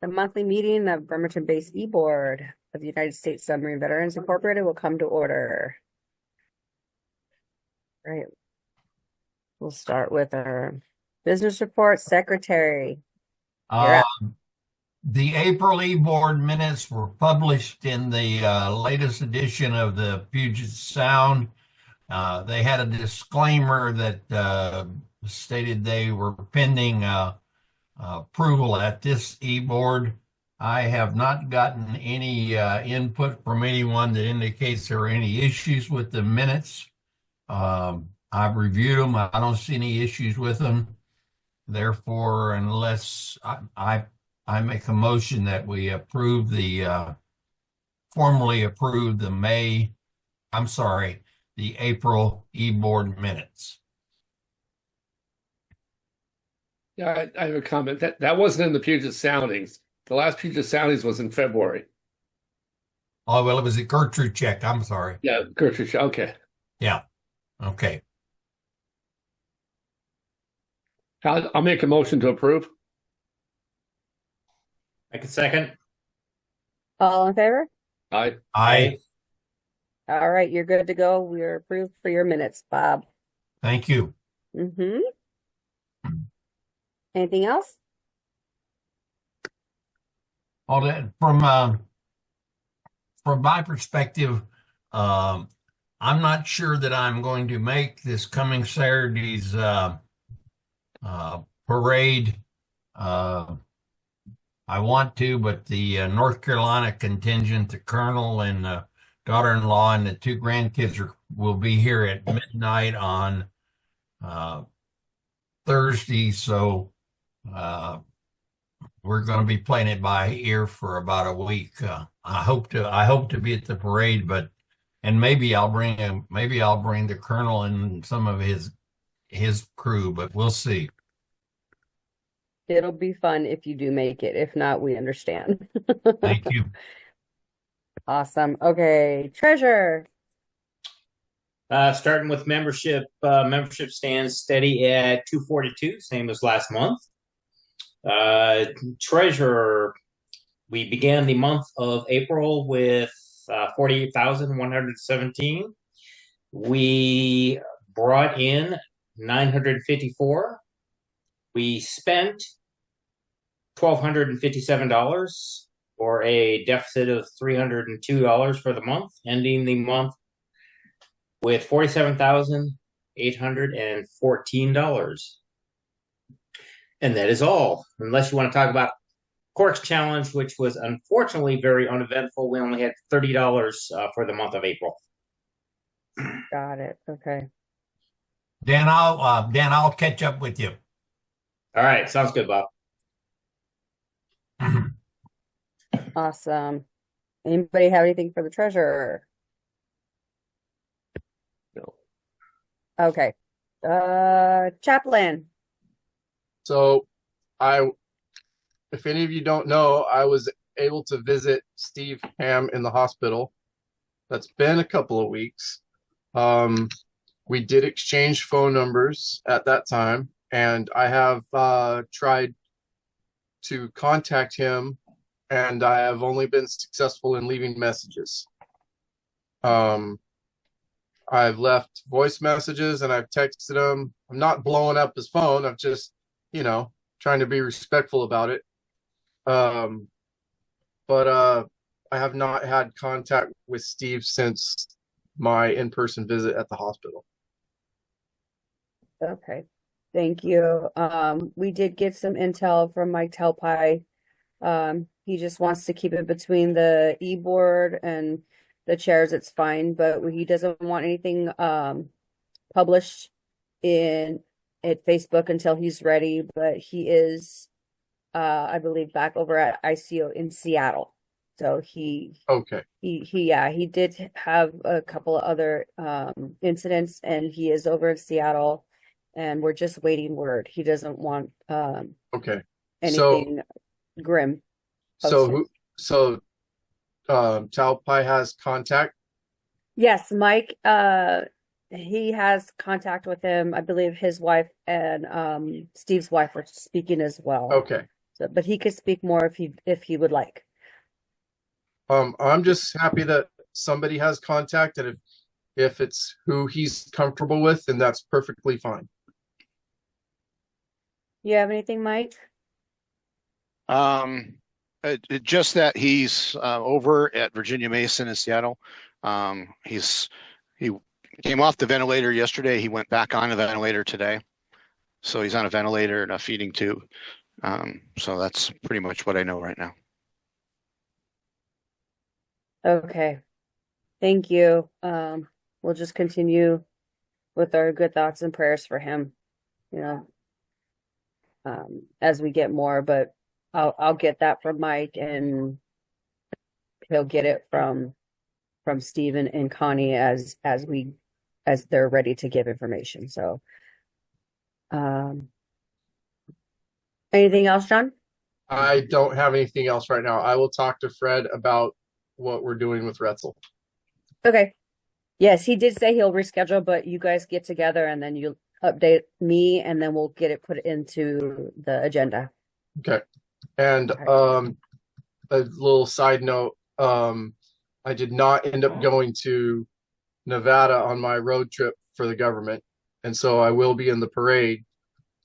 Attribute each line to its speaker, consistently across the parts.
Speaker 1: The monthly meeting of Bremerton-based eBoard of the United States Submarine Veterans Incorporated will come to order. Right. We'll start with our business report. Secretary, you're
Speaker 2: Uh,
Speaker 1: up.
Speaker 2: the April eBoard minutes were published in the latest edition of the Puget Sound. They had a disclaimer that stated they were pending approval at this eBoard. I have not gotten any input from anyone that indicates there are any issues with the minutes. I've reviewed them. I don't see any issues with them. Therefore, unless I make a motion that we approve formally approve the April e-board minutes.
Speaker 3: Yeah, I have a comment. That wasn't in the Puget Soundings. The last Puget Soundings was in February.
Speaker 2: Oh, well, it was a Gertrude check. I'm sorry.
Speaker 3: Yeah, Gertrude. Okay.
Speaker 2: Yeah. Okay.
Speaker 3: I'll make a motion to approve.
Speaker 4: I can second.
Speaker 1: All in favor?
Speaker 3: Aye.
Speaker 1: All right, you're good to go. We're approved for your minutes, Bob.
Speaker 2: Thank you.
Speaker 1: Mm-hmm. Anything else?
Speaker 2: All that from my perspective, I'm not sure that I'm going to make this coming Saturday's parade. I want to, but the North Carolina contingent, the colonel and daughter-in-law and the two grandkids will be here at midnight on Thursday. So we're going to be playing it by ear for about a week. I hope to be at the parade, and maybe I'll bring the colonel and some of his crew, but we'll see.
Speaker 1: It'll be fun if you do make it. If not, we understand.
Speaker 2: Thank you.
Speaker 1: Awesome. Okay, treasure.
Speaker 4: Starting with membership. Membership stands steady at 242, same as last month. Treasurer, we began the month of April with 48,117. We brought in 954. We spent $1,257 for a deficit of $302 for the month, ending the month with $47,814. And that is all, unless you want to talk about Cork's Challenge, which was unfortunately very uneventful. We only had $30 for the month of April.
Speaker 1: Got it. Okay.
Speaker 2: Dan, I'll catch up with you.
Speaker 4: All right, sounds good, Bob.
Speaker 1: Awesome. Anybody have anything for the treasurer?
Speaker 3: No.
Speaker 1: Okay. Chaplain.
Speaker 5: So if any of you don't know, I was able to visit Steve Ham in the hospital. That's been a couple of weeks. We did exchange phone numbers at that time, and I have tried to contact him, and I have only been successful in leaving messages. I've left voice messages and I've texted him. I'm not blowing up his phone. I'm just, trying to be respectful about it. But I have not had contact with Steve since my in-person visit at the hospital.
Speaker 1: Okay. Thank you. We did get some intel from Mike Telpai. He just wants to keep it between the e-board and the chairs. It's fine, but he doesn't want anything published at Facebook until he's ready. But he is, I believe, back over at ICO in Seattle. So he did have a couple of other incidents, and he is over in Seattle, and we're just waiting word. He doesn't want anything grim.
Speaker 5: So Talpai has contact?
Speaker 1: Yes, Mike, he has contact with him. I believe his wife and Steve's wife were speaking as well.
Speaker 5: Okay.
Speaker 1: So, but he could speak more if he would like.
Speaker 5: I'm just happy that somebody has contact, and if it's who he's comfortable with, then that's perfectly fine.
Speaker 1: You have anything, Mike?
Speaker 6: Just that he's over at Virginia Mason in Seattle. He came off the ventilator yesterday. He went back on the ventilator today. So he's on a ventilator and a feeding tube. So that's pretty much what I know right now.
Speaker 1: Okay. Thank you. We'll just continue with our good thoughts and prayers for him, you know, as we get more, but I'll get that from Mike, and he'll get it from Stephen and Connie as they're ready to give information. So anything else, John?
Speaker 5: I don't have anything else right now. I will talk to Fred about what we're doing with Retzel.
Speaker 1: Okay. Yes, he did say he'll reschedule, but you guys get together and then you update me, and then we'll get it put into the agenda.
Speaker 5: Okay. And a little side note, I did not end up going to Nevada on my road trip for the government, and so I will be in the parade,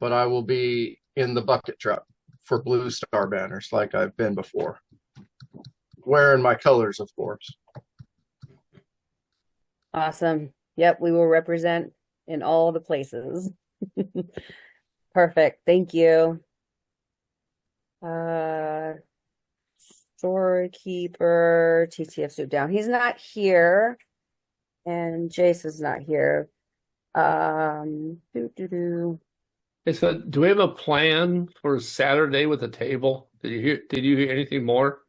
Speaker 5: but I will be in the bucket truck for Blue Star banners like I've been before, wearing my colors, of course.
Speaker 1: Awesome. Yep, we will represent in all the places. Perfect. Thank you. Storekeeper, TTF Soup Down. He's not here. And Jason's not here.
Speaker 3: Hey, so do we have a plan for Saturday with a table? Did you hear anything more?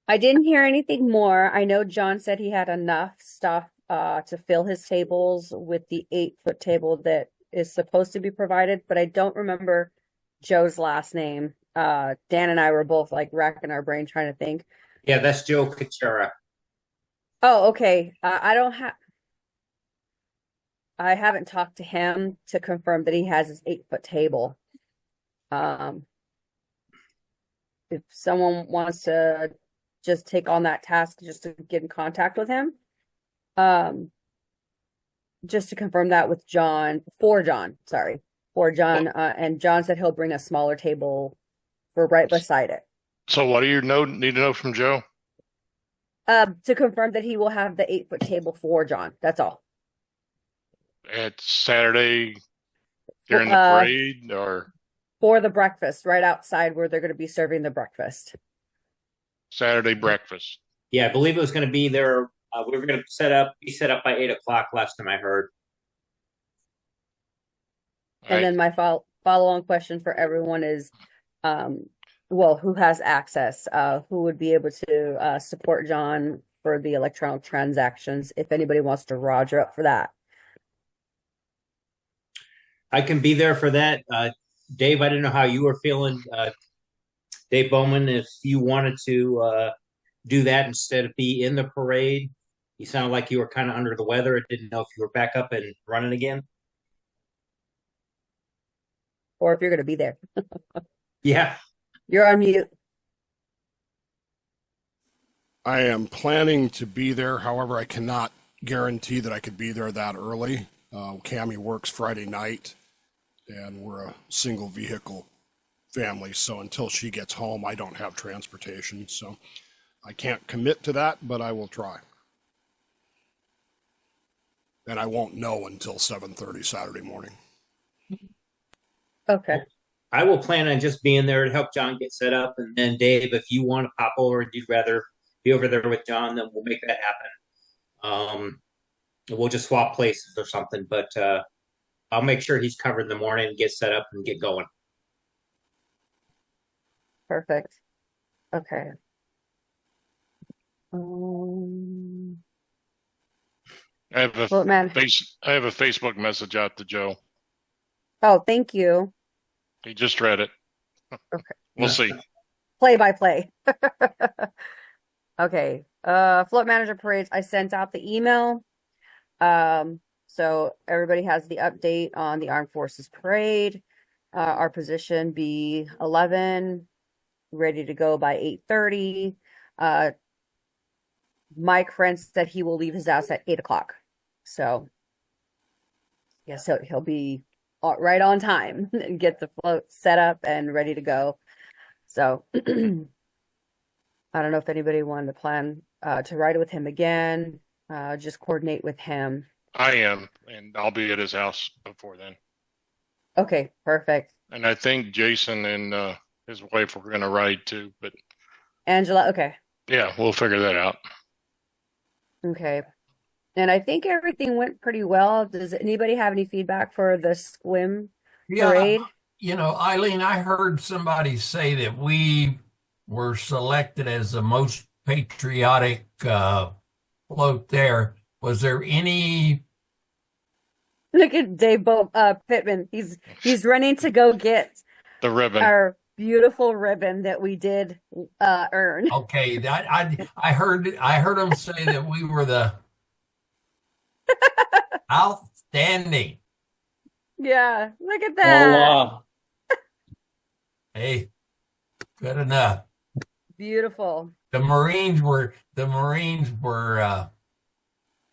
Speaker 1: I didn't hear anything more. I know John said he had enough stuff to fill his tables with the 8-foot table that is supposed to be provided, but I don't remember Joe's last name. Dan and I were both like racking our brain trying to think.
Speaker 4: Yeah, that's Joe Kachera.
Speaker 1: Oh, okay. I haven't talked to him to confirm that he has his 8-foot table. If someone wants to just take on that task, just to get in contact with him, just to confirm that with John, and John said he'll bring a smaller table for right beside it.
Speaker 7: So what do you need to know from Joe?
Speaker 1: To confirm that he will have the 8-foot table for John. That's all.
Speaker 7: It's Saturday during the parade, or
Speaker 1: for the breakfast right outside where they're going to be serving the breakfast.
Speaker 7: Saturday breakfast.
Speaker 4: Yeah, I believe it was going to be there. We were going to be set up by 8 o'clock last time I heard.
Speaker 1: And then my follow-on question for everyone is, who has access? Who would be able to support John for the electronic transactions if anybody wants to Roger up for that?
Speaker 4: I can be there for that. Dave, I didn't know how you were feeling. Dave Bowman, if you wanted to do that instead of be in the parade. You sounded like you were kind of under the weather. I didn't know if you were back up and running again.
Speaker 1: Or if you're going to be there.
Speaker 4: Yeah.
Speaker 1: You're on mute.
Speaker 8: I am planning to be there. However, I cannot guarantee that I could be there that early. Cammie works Friday night, and we're a single vehicle family. So until she gets home, I don't have transportation. So I can't commit to that, but I will try. And I won't know until 7:30 Saturday morning.
Speaker 1: Okay.
Speaker 4: I will plan on just being there to help John get set up. And then Dave, if you want to pop over and you'd rather be over there with John, then we'll make that happen. We'll just swap places or something, but I'll make sure he's covered in the morning and get set up and get going.
Speaker 1: Perfect. Okay.
Speaker 7: I have a Facebook message out to Joe.
Speaker 1: Oh, thank you.
Speaker 7: He just read it.
Speaker 1: Okay.
Speaker 7: We'll see.
Speaker 1: Play by play. Okay. Float manager parades. I sent out the email. So everybody has the update on the Armed Forces Parade. Our position B11. ready to go by 8:30. Mike friend said he will leave his house at 8 o'clock. So yeah, so he'll be right on time and get the float set up and ready to go. So I don't know if anybody wanted to plan to ride with him again. Just coordinate with him.
Speaker 7: I am, and I'll be at his house before then.
Speaker 1: Okay, perfect.
Speaker 7: And I think Jason and his wife were going to ride too, but
Speaker 1: Angela, okay.
Speaker 7: yeah, we'll figure that out.
Speaker 1: Okay. And I think everything went pretty well. Does anybody have any feedback for the swim parade?
Speaker 2: You know, Eileen, I heard somebody say that we were selected as the most patriotic float there. Was there any?
Speaker 1: Look at Dave Pittman. He's running to go get
Speaker 7: The ribbon.
Speaker 1: our beautiful ribbon that we did earn.
Speaker 2: Okay, I heard him say that we were the outstanding.
Speaker 1: Yeah, look at that.
Speaker 2: Hey, good enough.
Speaker 1: Beautiful.
Speaker 2: The Marines were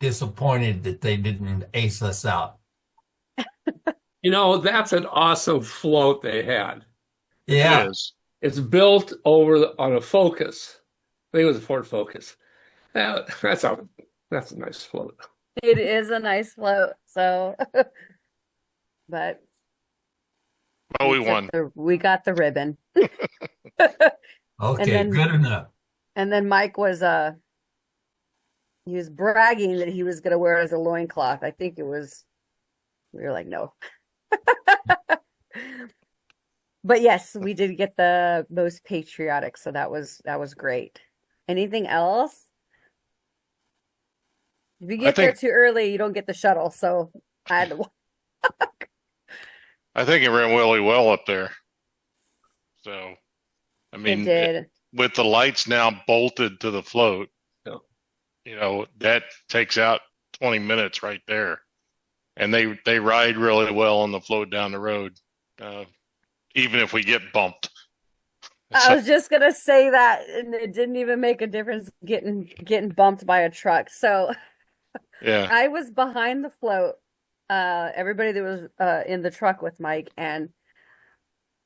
Speaker 2: disappointed that they didn't ace us out.
Speaker 3: You know, that's an awesome float they had.
Speaker 2: Yeah.
Speaker 7: It is.
Speaker 3: It's built on a Focus. I think it was a Ford Focus. That's a nice float.
Speaker 1: It is a nice float. So, but
Speaker 7: Oh, we won.
Speaker 1: we got the ribbon.
Speaker 2: Okay,
Speaker 1: then-
Speaker 2: good enough.
Speaker 1: And then Mike was he was bragging that he was going to wear it as a loincloth. I think we were like, no. But yes, we did get the most patriotic, so that was great. Anything else? If you get there too early, you don't get the shuttle, so I had to.
Speaker 7: I think it ran really well up there. So, I mean,
Speaker 1: It did.
Speaker 7: with the lights now bolted to the float, you know, that takes out 20 minutes right there. And they ride really well on the float down the road, even if we get bumped.
Speaker 1: I was just gonna say that, and it didn't even make a difference getting bumped by a truck. So
Speaker 7: Yeah.
Speaker 1: I was behind the float. Everybody that was in the truck with Mike, and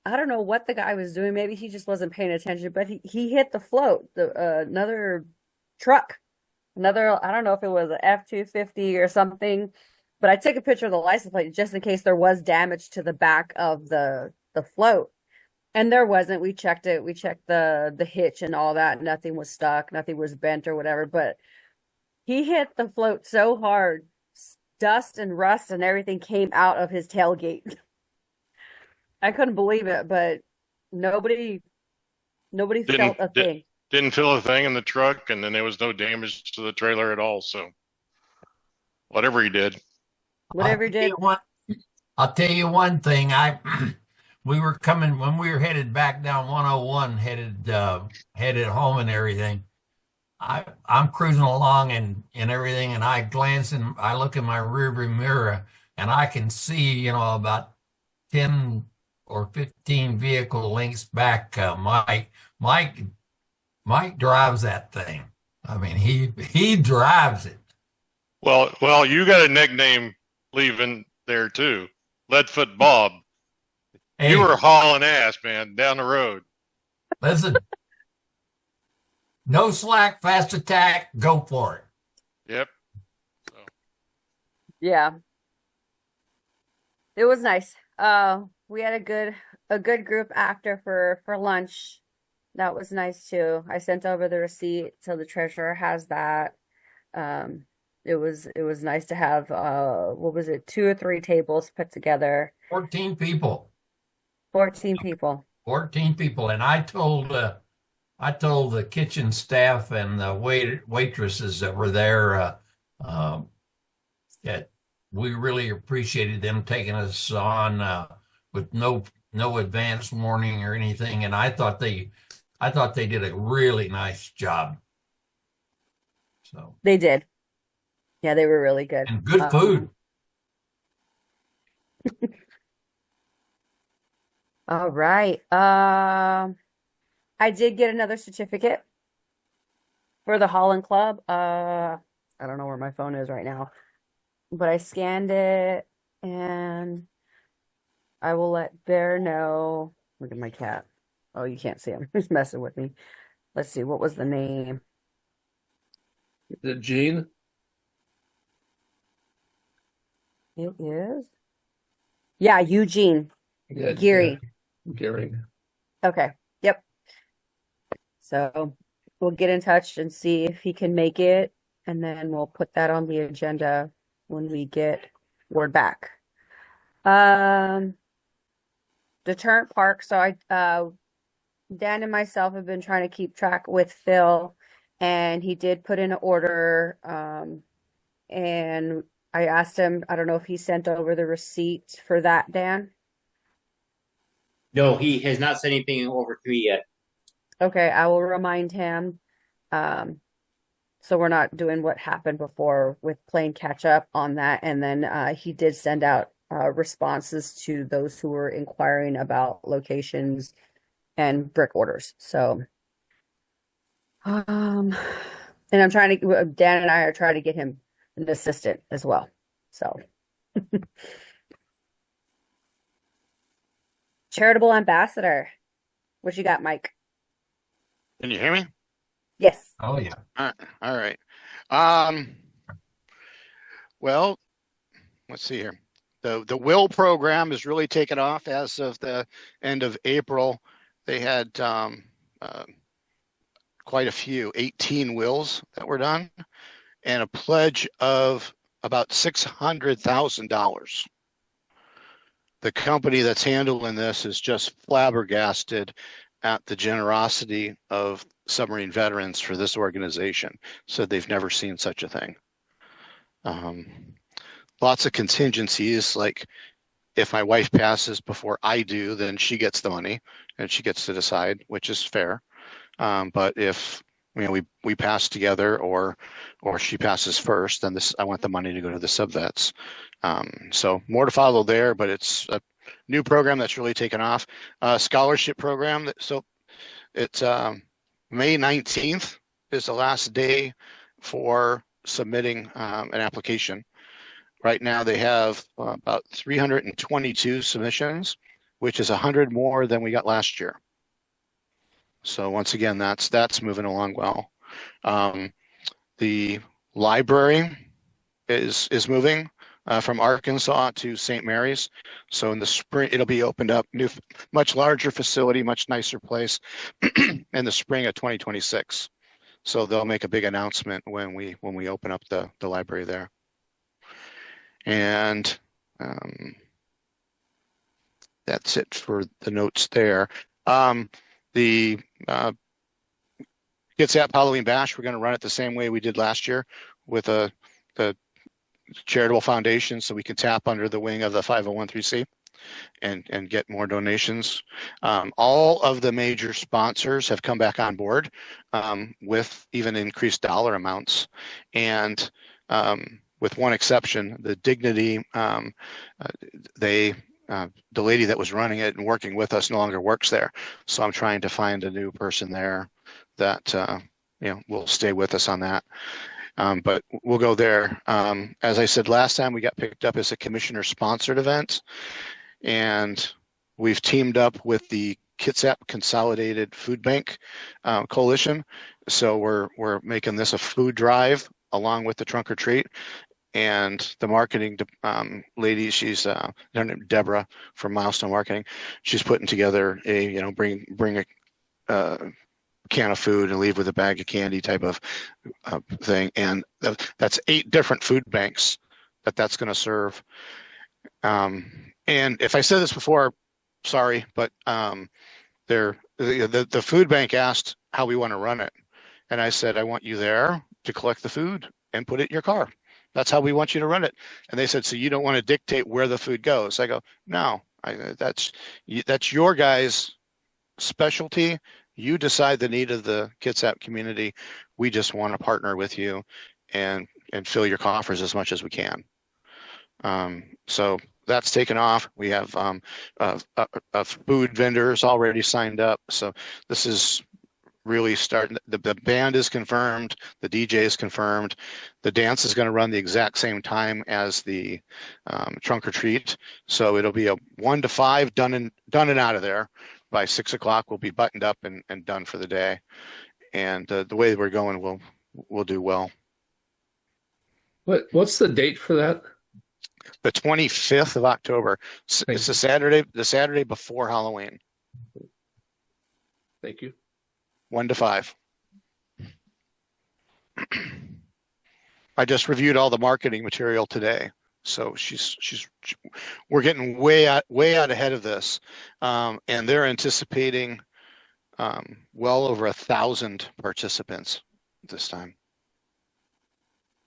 Speaker 1: I don't know what the guy was doing. Maybe he just wasn't paying attention, but he hit the float. Another truck, I don't know if it was an F-250 or something, but I took a picture of the license plate just in case there was damage to the back of the float. And there wasn't. We checked it. We checked the hitch and all that. Nothing was stuck. Nothing was bent or whatever. But he hit the float so hard, dust and rust and everything came out of his tailgate. I couldn't believe it, but nobody felt a thing.
Speaker 7: Didn't feel a thing in the truck, and then there was no damage to the trailer at all. So whatever he did.
Speaker 1: Whatever he did.
Speaker 2: I'll tell you one thing. We were coming when we were headed back down 101, headed home and everything. I'm cruising along and everything, and I glance and I look in my rearview mirror, and I can see, about 10 or 15 vehicle lengths back. Mike drives that thing. I mean, he drives it.
Speaker 7: Well, you got a nickname leaving there too, Leadfoot Bob.
Speaker 2: Hey,
Speaker 7: You were hauling ass, man, down the road.
Speaker 2: listen. No slack, fast attack, go for it.
Speaker 7: Yep.
Speaker 1: Yeah. It was nice. We had a good group after for lunch. That was nice too. I sent over the receipt, so the treasurer has that. It was nice to have 2 or 3 tables put together.
Speaker 2: 14 people.
Speaker 1: 14 people.
Speaker 2: 14 people, and I told the kitchen staff and the waitresses that were there that we really appreciated them taking us on with no advance warning or anything, and I thought they did a really nice job. So
Speaker 1: They did. Yeah, they were really good.
Speaker 2: and good food.
Speaker 1: All right. I did get another certificate for the Holland Club. I don't know where my phone is right now, but I scanned it and I will let Bear know. Look at my cat. Oh, you can't see him. He's messing with me. Let's see. What was the name?
Speaker 3: Is it Gene?
Speaker 1: It is. Yeah, Eugene
Speaker 3: Yeah,
Speaker 1: Geary.
Speaker 3: Gary.
Speaker 1: Okay. Yep. So we'll get in touch and see if he can make it, and then we'll put that on the agenda when we get word back. Deterrent Park. So Dan and myself have been trying to keep track with Phil, and he did put in an order. And I asked him, I don't know if he sent over the receipt for that, Dan.
Speaker 4: No, he has not sent anything over to me yet.
Speaker 1: Okay, I will remind him. So we're not doing what happened before with playing catch up on that. And then he did send out responses to those who were inquiring about locations and brick orders. So, and I'm trying to, Dan and I are trying to get him an assistant as well. So, charitable ambassador. What you got, Mike?
Speaker 6: Can you hear me?
Speaker 1: Yes.
Speaker 2: Oh, yeah.
Speaker 6: All right. Well, let's see here. The Will program is really taken off as of the end of April. They had quite a few, 18 wills that were done, and a pledge of about $600,000. The company that's handling this is just flabbergasted at the generosity of submarine veterans for this organization. Said they've never seen such a thing. Lots of contingencies, like if my wife passes before I do, then she gets the money and she gets to decide, which is fair. But if we pass together or she passes first, then I want the money to go to the subvets. So more to follow there, but it's a new program that's really taken off. Scholarship program. So it's May 19th is the last day for submitting an application. Right now they have about 322 submissions, which is 100 more than we got last year. So once again, that's moving along well. The library is moving from Arkansas to St. Mary's. So in the spring, it'll be opened up, new, much larger facility, much nicer place in the spring of 2026. So they'll make a big announcement when we open up the library there. And that's it for the notes there. The Kitsap Halloween Bash, we're going to run it the same way we did last year with the charitable foundation, so we can tap under the wing of the 501(c) and get more donations. All of the major sponsors have come back on board with even increased dollar amounts, and with one exception, the Dignity, the lady that was running it and working with us no longer works there. So I'm trying to find a new person there that will stay with us on that. But we'll go there. As I said last time, we got picked up as a commissioner-sponsored event, and we've teamed up with the Kitsap Consolidated Food Bank Coalition. So we're making this a food drive along with the trunk or treat. And the marketing lady, she's her name Deborah from Milestone Marketing. She's putting together a bring a can of food and leave with a bag of candy type of thing, and that's 8 different food banks that's going to serve. And if I said this before, sorry, but the food bank asked how we want to run it, and I said I want you there to collect the food and put it in your car. That's how we want you to run it. And they said, so you don't want to dictate where the food goes? I go, no, that's your guys' specialty. You decide the need of the Kitsap community. We just want to partner with you and fill your coffers as much as we can. So that's taken off. We have food vendors already signed up. So this is really starting. The band is confirmed. The DJ is confirmed. The dance is going to run the exact same time as the trunk or treat. So it'll be a 1 to 5 done and out of there. By 6 o'clock, we'll be buttoned up and done for the day. And the way we're going, we'll do well.
Speaker 3: What's the date for that?
Speaker 6: The 25th of October. It's the Saturday before Halloween.
Speaker 3: Thank you.
Speaker 6: 1 to 5. I just reviewed all the marketing material today, so we're getting way out ahead of this, and they're anticipating well over 1,000 participants this time.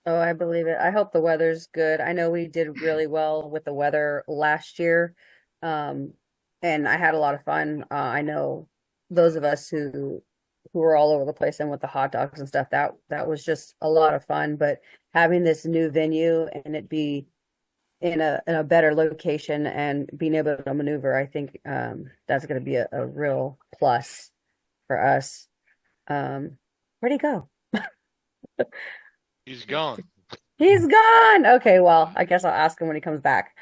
Speaker 1: Oh, I believe it. I hope the weather's good. I know we did really well with the weather last year, and I had a lot of fun. I know those of us who were all over the place and with the hot dogs and stuff, that was just a lot of fun. But having this new venue and it be in a better location and being able to maneuver, I think that's going to be a real plus for us. Where'd he go?
Speaker 7: He's gone.
Speaker 1: He's gone. Okay, well, I guess I'll ask him when he comes back.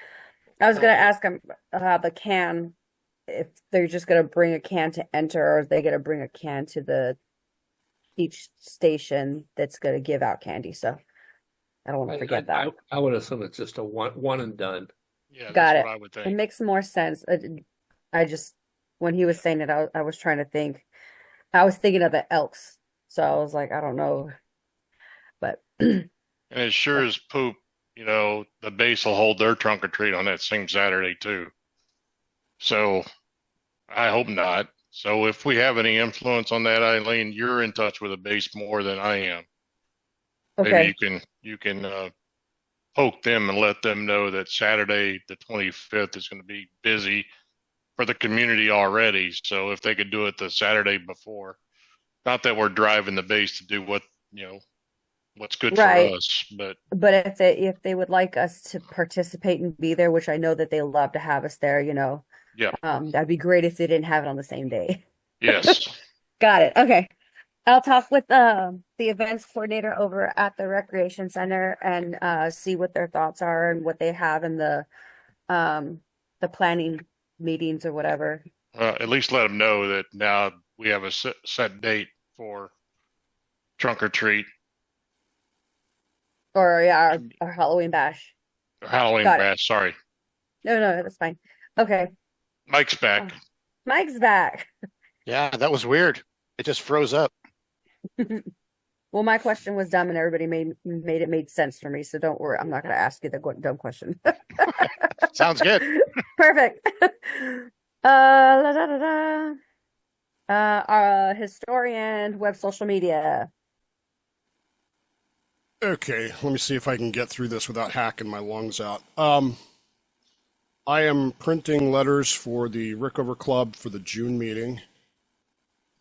Speaker 1: I was going to ask him the can, if they're just going to bring a can to enter, or are they going to bring a can to each station that's going to give out candy. So I don't want to forget that.
Speaker 3: I would assume it's just a one and done.
Speaker 7: Yeah,
Speaker 1: Got
Speaker 7: that's
Speaker 1: it.
Speaker 7: what I would think.
Speaker 1: It makes more sense. I just, when he was saying it, I was trying to think. I was thinking of the Elks. So I was like, I don't know. But
Speaker 7: And as sure as poop, the base will hold their trunk or treat on that same Saturday too. So I hope not. So if we have any influence on that, Eileen, you're in touch with the base more than I am.
Speaker 1: okay.
Speaker 7: Maybe you can poke them and let them know that Saturday the 25th is going to be busy for the community already. So if they could do it the Saturday before, not that we're driving the base to do what's good
Speaker 1: Right.
Speaker 7: for us, but
Speaker 1: But if they would like us to participate and be there, which I know that they love to have us there,
Speaker 7: yeah,
Speaker 1: that'd be great if they didn't have it on the same day.
Speaker 7: yes.
Speaker 1: Got it. Okay. I'll talk with the events coordinator over at the recreation center and see what their thoughts are and what they have in the planning meetings or whatever.
Speaker 7: At least let them know that now we have a set date for trunk or treat
Speaker 1: Or yeah, our Halloween bash.
Speaker 7: or Halloween
Speaker 1: Got it.
Speaker 7: bash. Sorry,
Speaker 1: No, that's fine. Okay.
Speaker 7: Mike's back.
Speaker 1: Mike's back.
Speaker 6: Yeah, that was weird. It just froze up.
Speaker 1: Well, my question was dumb and everybody made sense for me, so don't worry. I'm not going to ask you the dumb question.
Speaker 6: Sounds good.
Speaker 1: Perfect. Our historian, web social media.
Speaker 8: Okay, let me see if I can get through this without hacking my lungs out. I am printing letters for the Rickover Club for the June meeting.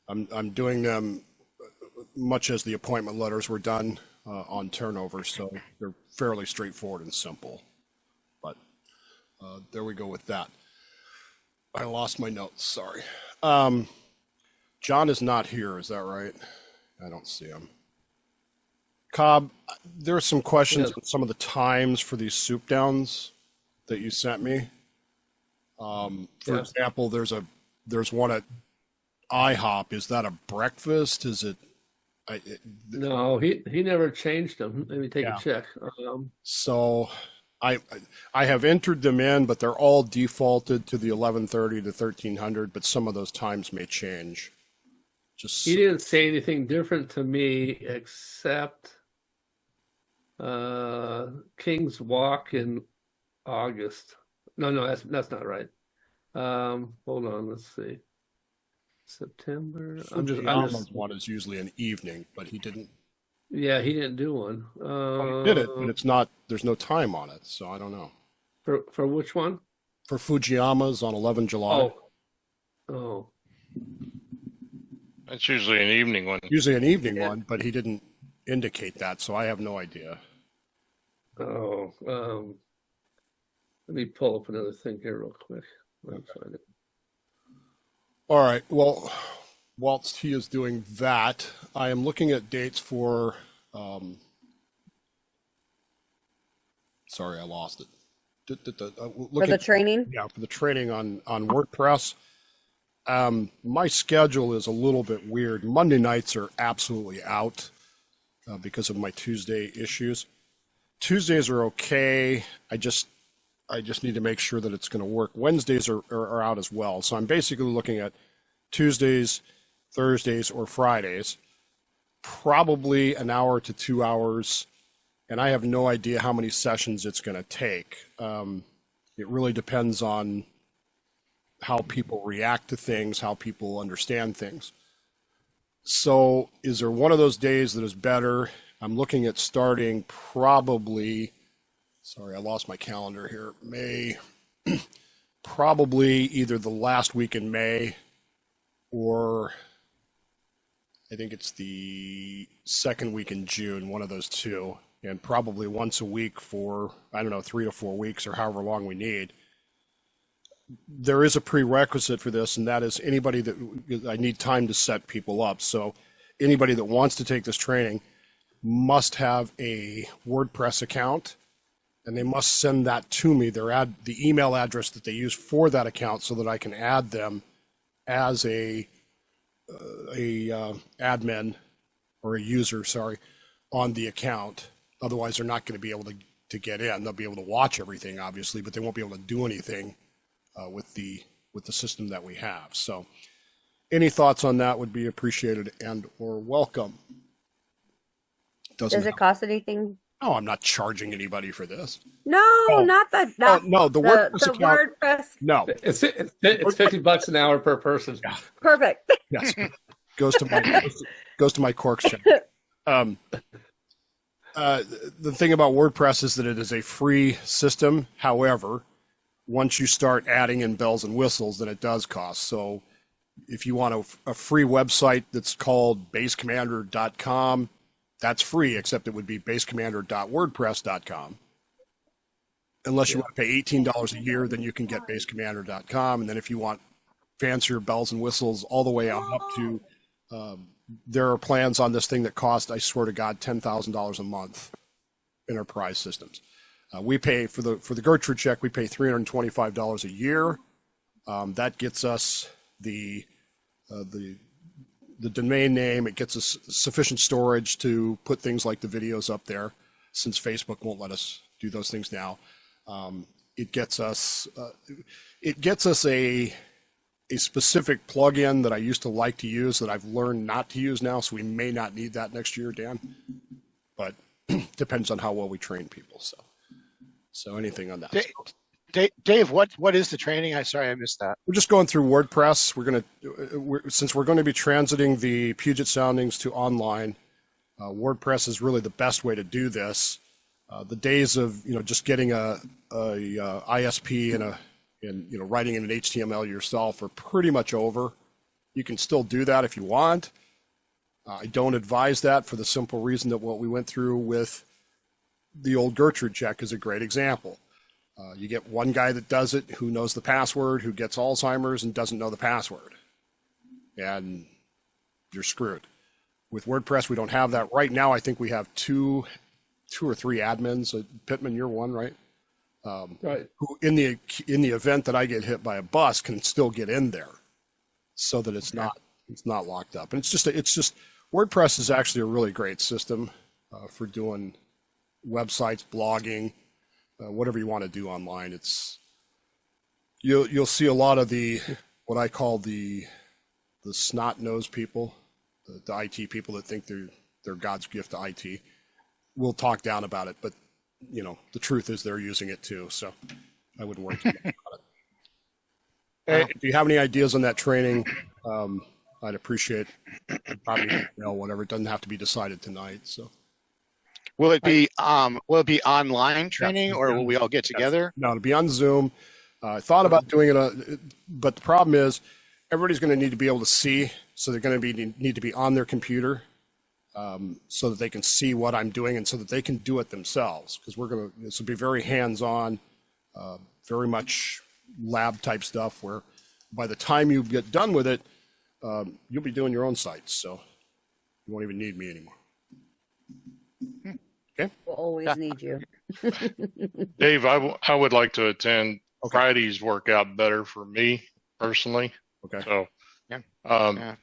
Speaker 8: I'm doing them much as the appointment letters were done on turnover, so they're fairly straightforward and simple. But there we go with that. I lost my notes, sorry. John is not here, is that right? I don't see him. Cobb, there are some questions on some of the times for these soup downs that you sent me. For example, there's one at IHOP. Is that a breakfast? Is it?
Speaker 3: No, he never changed them. Let me take a check.
Speaker 8: So I have entered them in, but they're all defaulted to the 11:30 to 1300. But some of those times may change.
Speaker 3: He didn't say anything different to me except King's Walk in August. No, that's not right. Hold on, let's see. September.
Speaker 8: Fujiyama's one is usually an evening, but he didn't.
Speaker 3: Yeah, he didn't do one.
Speaker 8: He did it, but it's not. There's no time on it, so I don't know.
Speaker 3: For which one?
Speaker 8: For Fujiyama's on 11 July.
Speaker 3: Oh.
Speaker 7: That's usually an evening one.
Speaker 8: Usually an evening one, but he didn't indicate that, so I have no idea.
Speaker 3: Let me pull up another thing here real quick. I'll find it.
Speaker 8: All right. Well, whilst he is doing that, I am looking at dates for. Sorry, I lost it.
Speaker 1: For the training?
Speaker 8: Yeah, for the training on WordPress. My schedule is a little bit weird. Monday nights are absolutely out because of my Tuesday issues. Tuesdays are okay. I just need to make sure that it's going to work. Wednesdays are out as well. So I'm basically looking at Tuesdays, Thursdays, or Fridays, probably an hour to 2 hours. And I have no idea how many sessions it's going to take. It really depends on how people react to things, how people understand things. So is there one of those days that is better? I'm looking at starting probably, sorry, I lost my calendar here, May, probably either the last week in May or I think it's the second week in June, one of those two, and probably once a week for, I don't know, 3 to 4 weeks or however long we need. There is a prerequisite for this, and that is anybody that, I need time to set people up. So anybody that wants to take this training must have a WordPress account, and they must send that to me, the email address that they use for that account, so that I can add them as a admin or a user, sorry, on the account. Otherwise, they're not going to be able to get in. They'll be able to watch everything, obviously, but they won't be able to do anything with the system that we have. So any thoughts on that would be appreciated and or welcome.
Speaker 1: Does it cost anything?
Speaker 8: Oh, I'm not charging anybody for this.
Speaker 1: No, not the
Speaker 8: no, the WordPress account.
Speaker 1: WordPress.
Speaker 8: No,
Speaker 3: it's $50 an hour per person.
Speaker 8: Yeah.
Speaker 1: Perfect.
Speaker 8: Yes, goes to my Corks check. The thing about WordPress is that it is a free system. However, once you start adding in bells and whistles, then it does cost. So if you want a free website that's called basecommander.com, that's free, except it would be basecommander.wordpress.com. Unless you want to pay $18 a year, then you can get basecommander.com. And then if you want fancier bells and whistles all the way on up to, there are plans on this thing that cost, I swear to God, $10,000 a month, enterprise systems. We pay for the Gertrude check, we pay $325 a year. That gets us the domain name. It gets us sufficient storage to put things like the videos up there, since Facebook won't let us do those things now. It gets us a specific plugin that I used to like to use that I've learned not to use now, so we may not need that next year, Dan. But depends on how well we train people. So anything on that.
Speaker 6: Dave, what is the training? Sorry, I missed that.
Speaker 8: We're just going through WordPress. Since we're going to be transiting the Puget Soundings to online, WordPress is really the best way to do this. The days of just getting a ISP and writing in an HTML yourself are pretty much over. You can still do that if you want. I don't advise that for the simple reason that what we went through with the old Gertrude check is a great example. You get one guy that does it, who knows the password, who gets Alzheimer's and doesn't know the password. And you're screwed. With WordPress, we don't have that. Right now, I think we have two or three admins. Pittman, you're one, right?
Speaker 3: Right.
Speaker 8: Who in the event that I get hit by a bus can still get in there, so that it's not locked up. And it's just WordPress is actually a really great system for doing websites, blogging, whatever you want to do online. You'll see a lot of what I call the snot-nosed people, the IT people that think they're God's gift to IT. We'll talk down about it, but the truth is they're using it too. So I wouldn't worry too much about it. If you have any ideas on that training, I'd appreciate probably whatever. It doesn't have to be decided tonight. So.
Speaker 6: Will it be online training, or will we all get together?
Speaker 8: No, it'll be on Zoom. I thought about doing it, but the problem is everybody's going to need to be able to see, so they're going to need to be on their computer, so that they can see what I'm doing and so that they can do it themselves. Because this will be very hands-on. very much lab type stuff where by the time you get done with it, you'll be doing your own sites. So you won't even need me anymore. Okay.
Speaker 1: We'll always need you.
Speaker 7: Dave, I would like to attend.
Speaker 8: Okay.
Speaker 7: Fridays work out better for me personally.
Speaker 8: Okay.
Speaker 7: So,
Speaker 6: Yeah.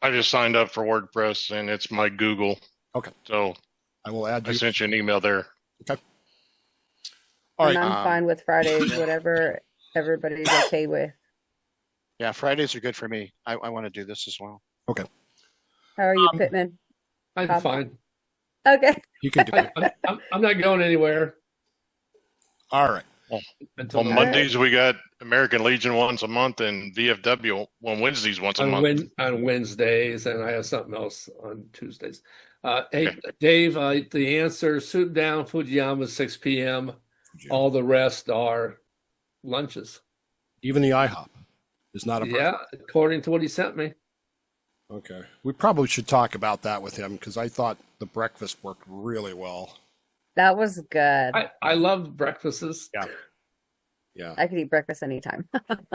Speaker 7: I just signed up for WordPress and it's my Google.
Speaker 8: Okay.
Speaker 7: So
Speaker 8: I will add
Speaker 7: I
Speaker 8: you.
Speaker 7: sent you an email there.
Speaker 8: Okay. All
Speaker 1: And
Speaker 8: right.
Speaker 1: I'm fine with Fridays, whatever everybody's okay with.
Speaker 6: Yeah, Fridays are good for me. I want to do this as well.
Speaker 8: Okay.
Speaker 1: How are you, Pittman?
Speaker 3: I'm
Speaker 1: Pop-
Speaker 3: fine.
Speaker 1: Okay.
Speaker 8: You can do it.
Speaker 3: I'm not going anywhere
Speaker 8: All right.
Speaker 3: until
Speaker 7: On Mondays, we got American Legion once a month and VFW on Wednesdays once a month.
Speaker 3: on Wednesdays, and I have something else on Tuesdays. Hey, Dave, the answer: Soup Down, Fujiyama, 6 p.m. All the rest are lunches.
Speaker 8: Even the IHOP is not a
Speaker 3: Yeah, according to what he sent me.
Speaker 8: Okay. We probably should talk about that with him because I thought the breakfast worked really well.
Speaker 1: That was good.
Speaker 3: I love breakfasts.
Speaker 8: Yeah. Yeah.
Speaker 1: I could eat breakfast anytime.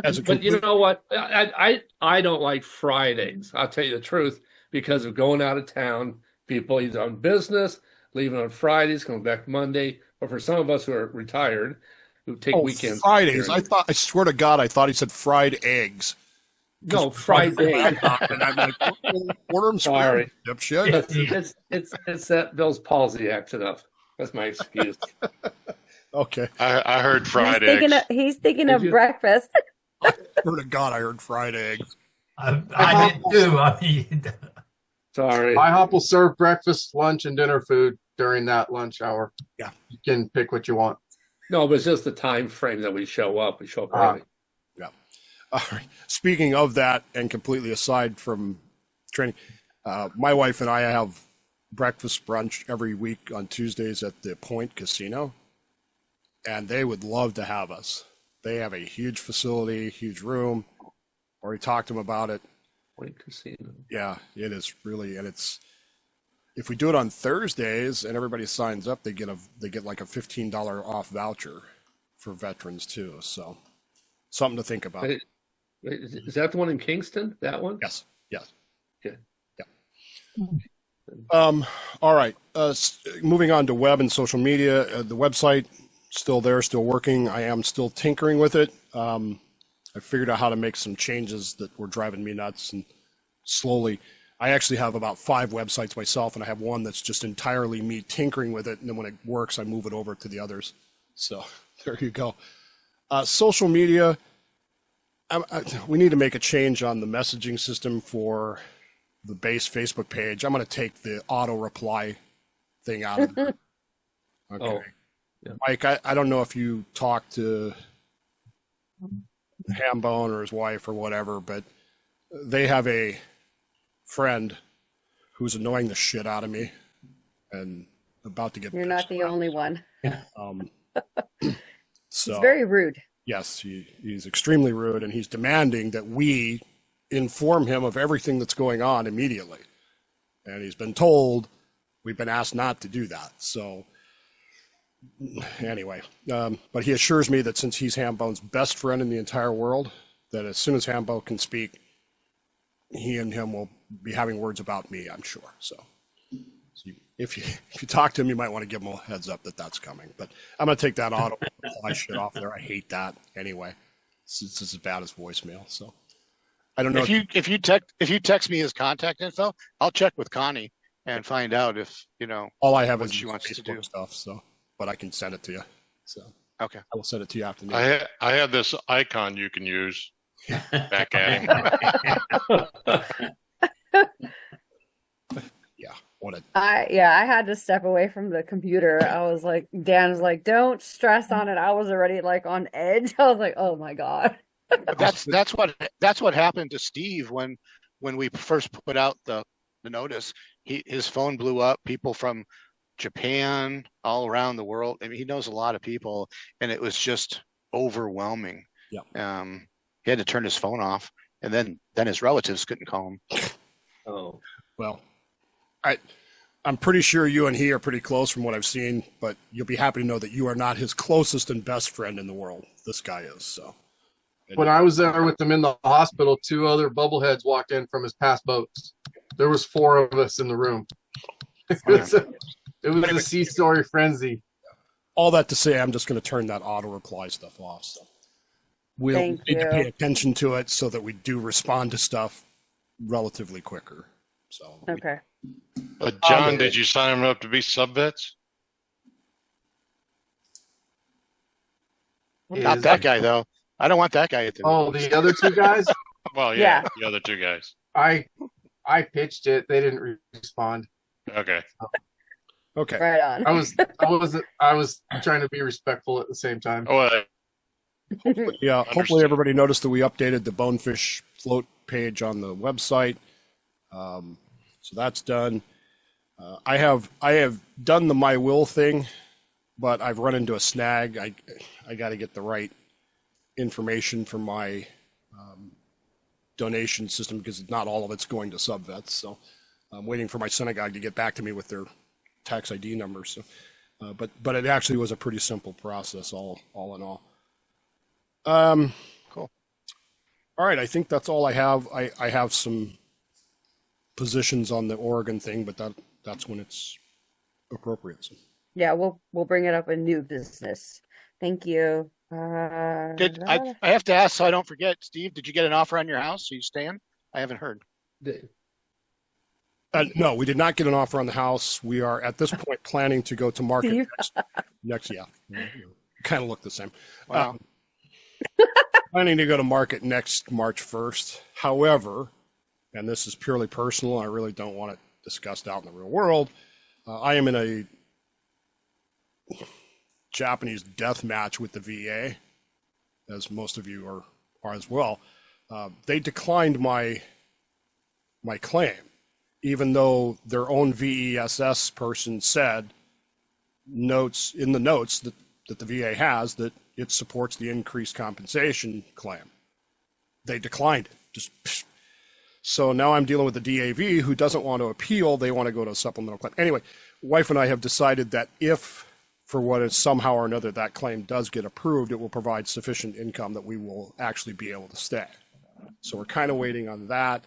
Speaker 8: As a
Speaker 3: But you
Speaker 8: complete,
Speaker 3: know what? I don't like Fridays. I'll tell you the truth, because of going out of town. People either on business, leaving on Fridays, coming back Monday, or for some of us who are retired, who take weekends.
Speaker 8: Fridays. I swear to God, I thought he said fried eggs.
Speaker 3: No, Friday.
Speaker 8: And I'm like, order them
Speaker 3: Sorry.
Speaker 8: dipshit.
Speaker 3: It's that Bill's palsy acting up. That's my excuse.
Speaker 8: Okay.
Speaker 7: I heard fried
Speaker 1: He's thinking
Speaker 7: eggs.
Speaker 1: he's thinking
Speaker 3: Did
Speaker 1: of
Speaker 3: you-
Speaker 1: breakfast.
Speaker 8: I swear to God, I heard fried eggs.
Speaker 2: I did too. I mean,
Speaker 3: Sorry.
Speaker 5: IHOP will serve breakfast, lunch, and dinner food during that lunch hour.
Speaker 8: Yeah.
Speaker 5: You can pick what you want.
Speaker 3: No, but it's just the time frame that we show up. We show up early.
Speaker 8: All right. Speaking of that, and completely aside from training, my wife and I have breakfast brunch every week on Tuesdays at the Point Casino, and they would love to have us. They have a huge facility, huge room. Already talked to them about it.
Speaker 3: Point Casino.
Speaker 8: Yeah, it is really, and it's if we do it on Thursdays and everybody signs up, they get like a $15 off voucher for veterans too. So something to think about.
Speaker 3: Wait, is that the one in Kingston? That one?
Speaker 8: Yes.
Speaker 3: Okay.
Speaker 8: All right. Moving on to web and social media. The website still there, still working. I am still tinkering with it. I figured out how to make some changes that were driving me nuts, and slowly. I actually have about 5 websites myself, and I have one that's just entirely me tinkering with it. And then when it works, I move it over to the others. So there you go. Social media. We need to make a change on the messaging system for the base Facebook page. I'm going to take the auto reply thing out of it. Okay.
Speaker 3: Oh, yeah.
Speaker 8: Mike, I don't know if you talked to Hambone or his wife or whatever, but they have a friend who's annoying the shit out of me and about to get
Speaker 1: You're not the only one.
Speaker 8: So
Speaker 1: It's very rude.
Speaker 8: yes, he's extremely rude, and he's demanding that we inform him of everything that's going on immediately. And he's been told, we've been asked not to do that. So anyway, but he assures me that since he's Hambone's best friend in the entire world, that as soon as Hambone can speak, he and him will be having words about me, I'm sure. So if you talk to him, you might want to give him a heads up that that's coming. But I'm going to take that auto reply shit off there. I hate that anyway. It's as bad as voicemail. So I don't know.
Speaker 6: If you text me his contact info, I'll check with Connie and find out if
Speaker 8: all I have
Speaker 6: what
Speaker 8: is
Speaker 6: she wants to
Speaker 8: Facebook
Speaker 6: do.
Speaker 8: stuff. So, but I can send it to you. So
Speaker 6: Okay.
Speaker 8: I will send it to you after the
Speaker 7: I have this icon you can use. Back at him.
Speaker 8: Yeah. What a
Speaker 1: I had to step away from the computer. I was like, Dan was like, don't stress on it. I was already like on edge. I was like, oh my God.
Speaker 6: But that's what happened to Steve when we first put out the notice. His phone blew up. People from Japan, all around the world. I mean, he knows a lot of people, and it was just overwhelming.
Speaker 8: Yeah.
Speaker 6: He had to turn his phone off, and then his relatives couldn't call him.
Speaker 3: Oh.
Speaker 8: well. I'm pretty sure you and he are pretty close from what I've seen, but you'll be happy to know that you are not his closest and best friend in the world. This guy is, so.
Speaker 5: When I was there with him in the hospital, 2 other bubbleheads walked in from his past boats. There was 4 of us in the room. It was a sea story frenzy.
Speaker 8: All that to say, I'm just going to turn that auto reply stuff off. So we'll
Speaker 1: Thank
Speaker 8: need to
Speaker 1: you.
Speaker 8: pay attention to it so that we do respond to stuff relatively quicker. So
Speaker 1: Okay.
Speaker 7: John, did you sign them up to be sub-vets?
Speaker 6: Not that guy though. I don't want that guy at the
Speaker 5: the other 2 guys?
Speaker 7: Well,
Speaker 1: Yeah.
Speaker 7: the other 2 guys.
Speaker 5: I pitched it. They didn't respond.
Speaker 7: Okay.
Speaker 8: okay.
Speaker 1: Right on.
Speaker 5: I was trying to be respectful at the same time.
Speaker 7: Oh,
Speaker 8: Yeah, hopefully
Speaker 7: Understood.
Speaker 8: everybody noticed that we updated the bonefish float page on the website. So that's done. I have done the my will thing, but I've run into a snag. I got to get the right information from my donation system because not all of it's going to subvets. So I'm waiting for my synagogue to get back to me with their tax ID numbers. So, but it actually was a pretty simple process, all in all.
Speaker 6: Cool.
Speaker 8: All right, I think that's all I have. I have some positions on the Oregon thing, but that's when it's appropriate. So.
Speaker 1: Yeah, we'll bring it up in new business. Thank you.
Speaker 6: I have to ask so I don't forget, Steve, did you get an offer on your house? Are you staying? I haven't heard.
Speaker 8: No, we did not get an offer on the house. We are at this point planning to go to market next yeah. Kind of look the same.
Speaker 6: Wow.
Speaker 8: Planning to go to market next March 1st. However, and this is purely personal, I really don't want it discussed out in the real world. I am in a Japanese death match with the VA, as most of you are as well. They declined my claim, even though their own VESS person said in the notes that the VA has that it supports the increased compensation claim. They declined it. So now I'm dealing with the DAV who doesn't want to appeal. They want to go to a supplemental claim. Anyway, wife and I have decided that if for what is somehow or another that claim does get approved, it will provide sufficient income that we will actually be able to stay. So we're kind of waiting on that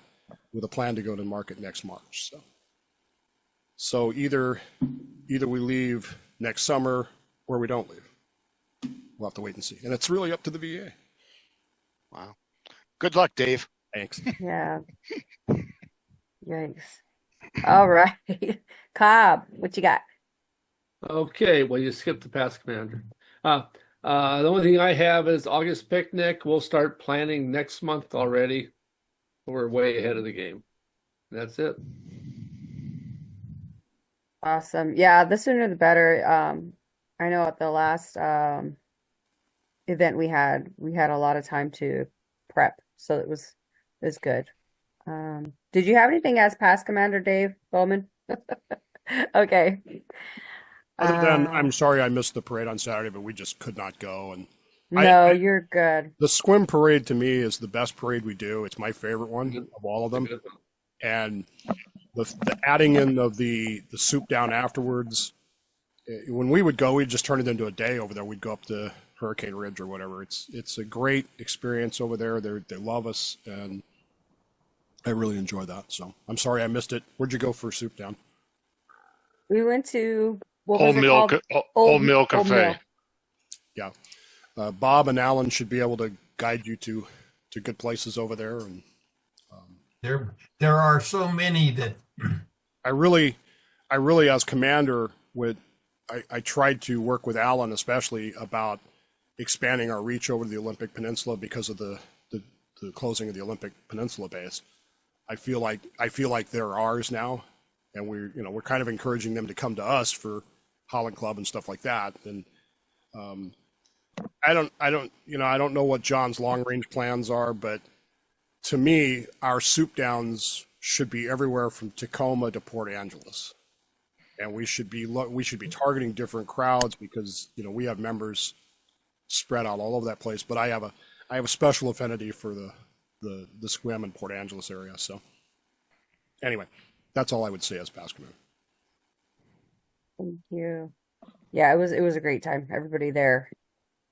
Speaker 8: with a plan to go to market next March. So either we leave next summer or we don't leave. We'll have to wait and see. And it's really up to the VA.
Speaker 6: Wow. Good luck, Dave.
Speaker 8: Thanks.
Speaker 1: Yeah. Yikes. All right. Cobb, what you got?
Speaker 3: Okay, well, you skipped the past commander. The only thing I have is August picnic. We'll start planning next month already. We're way ahead of the game. That's it.
Speaker 1: Awesome. Yeah, the sooner the better. I know at the last event we had a lot of time to prep, so it was good. Did you have anything as past commander, Dave Bowman? Okay.
Speaker 8: Other than, I'm sorry I missed the parade on Saturday, but we just could not go. And
Speaker 1: No, you're good.
Speaker 8: the swim parade to me is the best parade we do. It's my favorite one of all of them. And the adding in of the soup down afterwards, when we would go, we'd just turn it into a day over there. We'd go up to Hurricane Ridge or whatever. It's a great experience over there. They love us, and I really enjoy that. So I'm sorry I missed it. Where'd you go for soup down?
Speaker 1: We went to
Speaker 7: Old Mill Cafe.
Speaker 8: Yeah. Bob and Alan should be able to guide you to good places over there. And
Speaker 2: there are so many that
Speaker 8: I really, as commander, I tried to work with Alan, especially about expanding our reach over the Olympic Peninsula because of the closing of the Olympic Peninsula base. I feel like they're ours now, and we're kind of encouraging them to come to us for Holland Club and stuff like that. And I don't know what John's long range plans are, but to me, our soup downs should be everywhere from Tacoma to Port Angeles, and we should be targeting different crowds because we have members spread out all over that place. But I have a special affinity for the Sequim and Port Angeles area. So anyway, that's all I would say as past commander.
Speaker 1: Thank you. Yeah, it was a great time. Everybody there.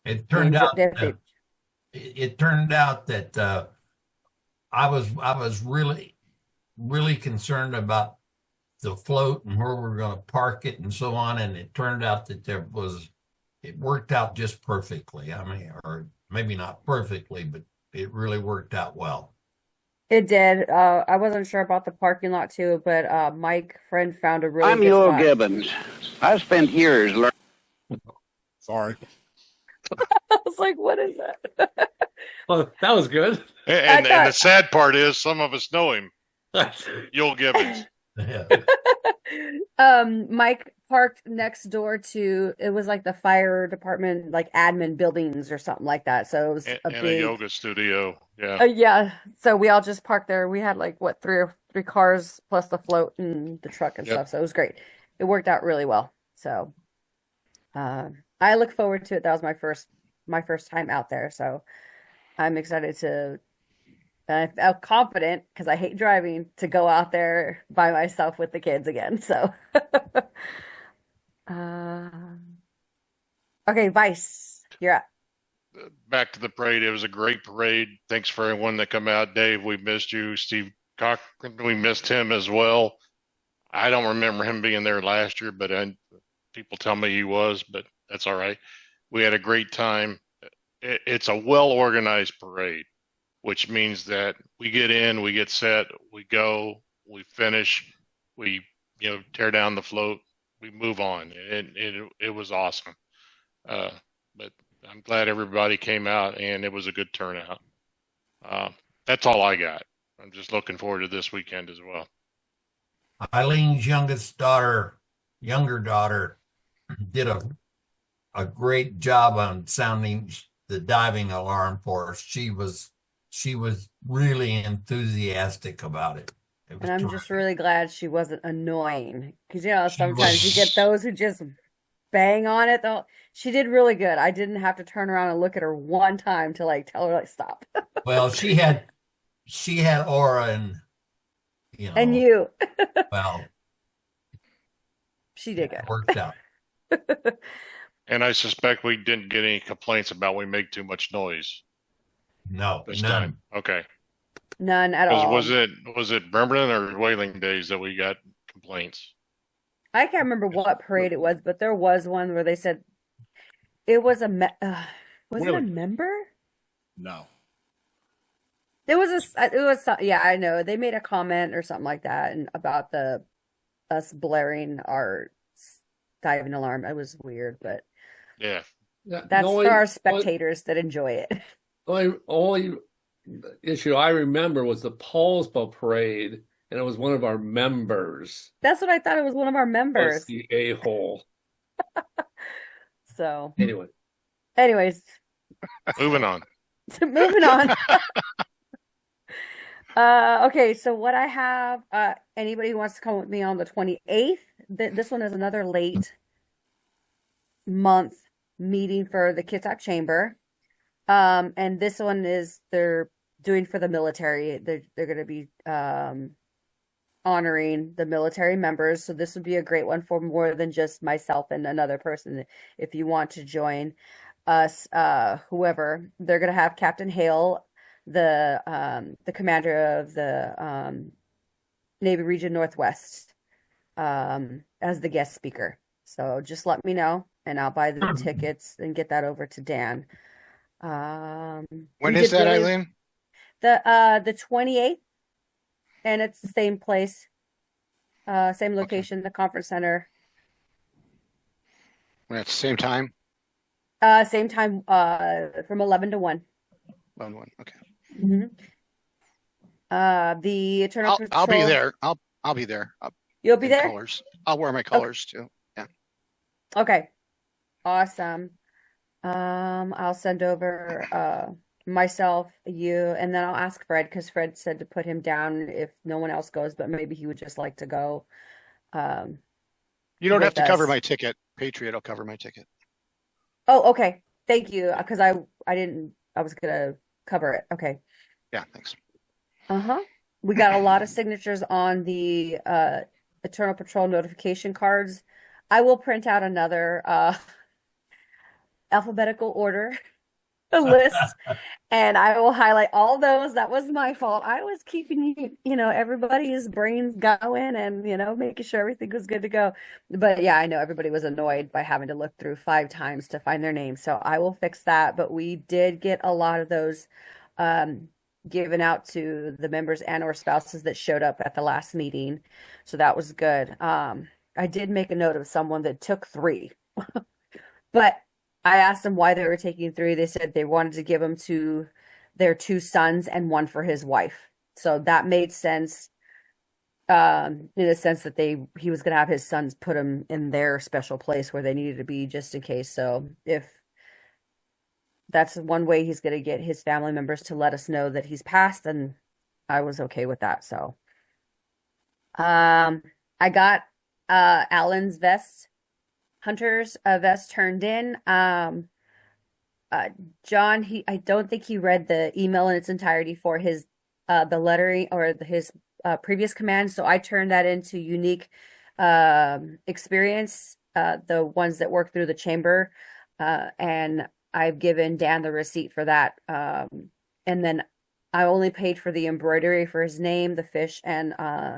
Speaker 2: It
Speaker 1: They
Speaker 2: turned
Speaker 1: enjoyed
Speaker 2: out
Speaker 1: it. They,
Speaker 2: it turned out that I was really concerned about the float and where we're going to park it and so on, and it turned out that it worked out just perfectly. I mean, or maybe not perfectly, but it really worked out well.
Speaker 1: it did. I wasn't sure about the parking lot too, but Mike friend found a really
Speaker 9: I'm
Speaker 1: good
Speaker 9: Yul
Speaker 1: spot.
Speaker 9: Gibbons. I've spent years learning.
Speaker 8: Sorry.
Speaker 1: I was like, what is that?
Speaker 3: Well, that was good.
Speaker 7: And
Speaker 1: thought-
Speaker 7: the sad part is some of us know him, Yul Gibbons.
Speaker 2: Yeah.
Speaker 1: Mike parked next door to, it was like the fire department, like admin buildings or something like that. So it was
Speaker 7: And
Speaker 1: a
Speaker 7: a
Speaker 1: big,
Speaker 7: yoga studio. Yeah.
Speaker 1: yeah. So we all just parked there. We had like what, three cars plus the float and the truck and
Speaker 7: Yep.
Speaker 1: stuff. So it was great. It worked out really well. So, I look forward to it. That was my first time out there. So I'm excited and I felt confident because I hate driving to go out there by myself with the kids again. So, uh, okay, Vice, you're up.
Speaker 7: Back to the parade. It was a great parade. Thanks for everyone that come out. Dave, we missed you. Steve Cochran, we missed him as well. I don't remember him being there last year, but people tell me he was, but that's all right. We had a great time. It's a well-organized parade, which means that we get in, we get set, we go, we finish, we tear down the float, we move on. It was awesome. But I'm glad everybody came out and it was a good turnout. That's all I got. I'm just looking forward to this weekend as well.
Speaker 2: Eileen's younger daughter, did a great job on sounding the diving alarm for us. She was really enthusiastic about it. It was
Speaker 1: And I'm
Speaker 2: terrific.
Speaker 1: just really glad she wasn't annoying because
Speaker 2: She
Speaker 1: sometimes you get
Speaker 2: was-
Speaker 1: those who just bang on it though. She did really good. I didn't have to turn around and look at her one time to like tell her like stop.
Speaker 2: Well, she had aura and
Speaker 1: And you,
Speaker 2: well,
Speaker 1: she did
Speaker 2: it
Speaker 1: good.
Speaker 2: worked out.
Speaker 7: And I suspect we didn't get any complaints about we make too much noise
Speaker 2: No,
Speaker 7: this
Speaker 2: none.
Speaker 7: time. Okay.
Speaker 1: None at all.
Speaker 7: Was it Bremerton or Whaling Days that we got complaints?
Speaker 1: I can't remember what parade it was, but there was one where they said it was was it a
Speaker 3: Really?
Speaker 1: member?
Speaker 8: No.
Speaker 1: It was yeah, I know. They made a comment or something like that and about us blaring our diving alarm. It was weird, but
Speaker 7: Yeah.
Speaker 3: Yeah,
Speaker 1: that's
Speaker 3: the
Speaker 1: for our spectators that enjoy it.
Speaker 3: only issue I remember was the Paulsville parade, and it was one of our members.
Speaker 1: That's what I thought. It was one of our
Speaker 3: Was
Speaker 1: members.
Speaker 3: the a-hole.
Speaker 1: So,
Speaker 3: Anyway,
Speaker 1: anyways,
Speaker 7: Moving on.
Speaker 1: moving on. Okay, so what I have, anybody who wants to come with me on the 28th, this one is another late month meeting for the Kitsap Chamber. And this one is they're doing for the military. They're going to be honoring the military members. So this would be a great one for more than just myself and another person. If you want to join us, whoever, they're going to have Captain Hale, the commander of the Navy Region Northwest, as the guest speaker. So just let me know, and I'll buy the tickets and get that over to Dan.
Speaker 6: When
Speaker 1: we
Speaker 6: is
Speaker 1: did
Speaker 6: that,
Speaker 1: really-
Speaker 6: Eileen?
Speaker 1: The 28th, and it's the same place, same location, the conference center.
Speaker 6: When at the same time?
Speaker 1: Same time, from 11 to 1.
Speaker 6: 1-1. Okay.
Speaker 1: Mm-hmm. The Eternal
Speaker 6: I'll be
Speaker 1: Patrol.
Speaker 6: there. I'll be there.
Speaker 1: You'll be
Speaker 6: In
Speaker 1: there?
Speaker 6: colors. I'll wear my colors too. Yeah.
Speaker 1: Okay. Awesome. I'll send over myself, you, and then I'll ask Fred because Fred said to put him down if no one else goes, but maybe he would just like to go.
Speaker 6: You don't have
Speaker 1: with
Speaker 6: to cover
Speaker 1: us.
Speaker 6: my ticket. Patriot will cover my ticket.
Speaker 1: Oh, okay. Thank you. Because I was gonna cover it. Okay.
Speaker 6: Yeah, thanks.
Speaker 1: Uh-huh. We got a lot of signatures on the Eternal Patrol notification cards. I will print out another alphabetical order list, and I will highlight all those. That was my fault. I was keeping everybody's brains going and, making sure everything was good to go. But yeah, I know everybody was annoyed by having to look through 5 times to find their name. So I will fix that. But we did get a lot of those given out to the members and or spouses that showed up at the last meeting. So that was good. I did make a note of someone that took 3. But I asked them why they were taking 3. They said they wanted to give them to their 2 sons and 1 for his wife. So that made sense, in a sense that he was going to have his sons put him in their special place where they needed to be just in case. So if that's one way he's going to get his family members to let us know that he's passed, then I was okay with that. So, I got Alan's vest. Hunter's vest turned in. John, I don't think he read the email in its entirety for his the lettering or his previous command, so I turned that into unique experience, the ones that work through the chamber, and I've given Dan the receipt for that. And then I only paid for the embroidery for his name, the fish, and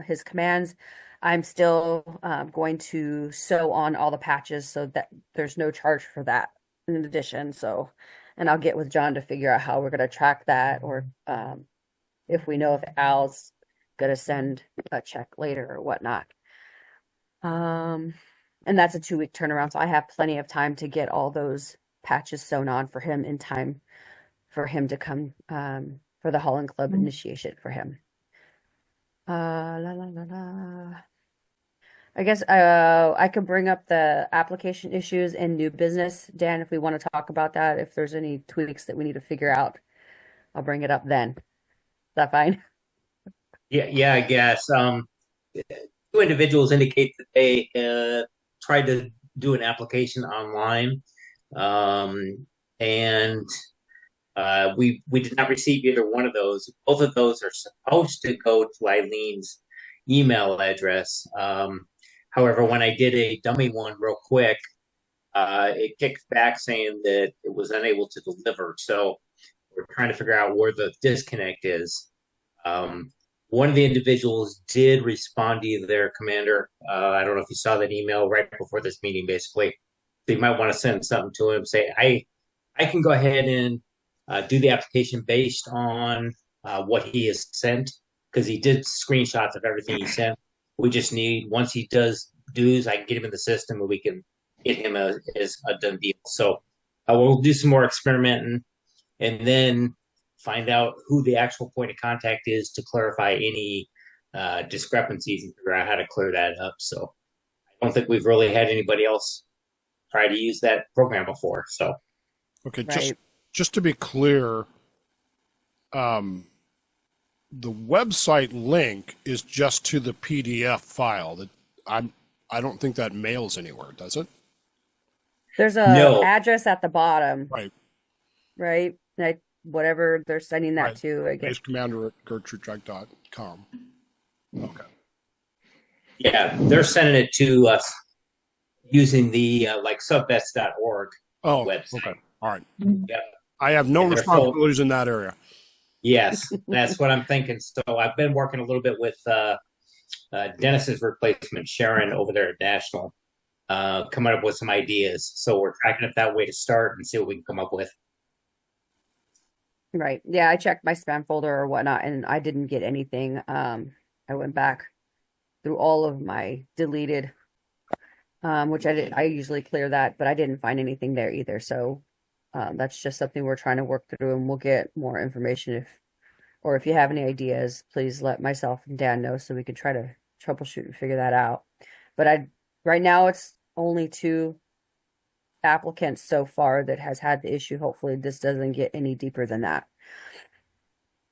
Speaker 1: his commands. I'm still going to sew on all the patches so that there's no charge for that in addition. So, and I'll get with John to figure out how we're going to track that, or if we know if Al's going to send a check later or whatnot. And that's a 2-week turnaround. So I have plenty of time to get all those patches sewn on for him in time for him to come for the Holland Club initiation for him. I guess I could bring up the application issues in new business, Dan, if we want to talk about that. If there's any tweaks that we need to figure out, I'll bring it up then. Is that fine?
Speaker 4: Yeah, I guess. 2 individuals indicate that they tried to do an application online, and we did not receive either one of those. Both of those are supposed to go to Eileen's email address. However, when I did a dummy one real quick, it kicked back saying that it was unable to deliver. So we're trying to figure out where the disconnect is. One of the individuals did respond to their commander. I don't know if you saw that email right before this meeting, basically. So you might want to send something to him, say, I can go ahead and do the application based on what he has sent, because he did screenshots of everything he sent. We just need, once he does dues, I can get him in the system and we can get him as a done deal. So we'll do some more experimenting and then find out who the actual point of contact is to clarify any discrepancies and figure out how to clear that up. So I don't think we've really had anybody else try to use that program before. So
Speaker 8: Okay,
Speaker 1: Right.
Speaker 8: just to be clear, the website link is just to the PDF file. That I don't think that mails anywhere, does it?
Speaker 1: There's a
Speaker 4: No.
Speaker 1: address at the bottom,
Speaker 8: Right.
Speaker 1: right? Like whatever they're sending that
Speaker 8: Right.
Speaker 1: to, I guess.
Speaker 8: Base commander at gertrudetrack.com. Okay.
Speaker 4: yeah, they're sending it to us using the like subvets.org
Speaker 8: Oh,
Speaker 4: website.
Speaker 8: okay. All right.
Speaker 4: Yep.
Speaker 8: I have no
Speaker 4: And they're
Speaker 8: responsibilities in that area.
Speaker 4: Yes, that's what I'm thinking. So I've been working a little bit with Dennis's replacement, Sharon, over there at National, coming up with some ideas. So we're tracking it that way to start and see what we can come up with.
Speaker 1: Right. Yeah, I checked my spam folder or whatnot, and I didn't get anything. I went back through all of my deleted, which I did. I usually clear that, but I didn't find anything there either. So that's just something we're trying to work through, and we'll get more information if you have any ideas, please let myself and Dan know so we can try to troubleshoot and figure that out. But right now it's only 2 applicants so far that has had the issue. Hopefully this doesn't get any deeper than that.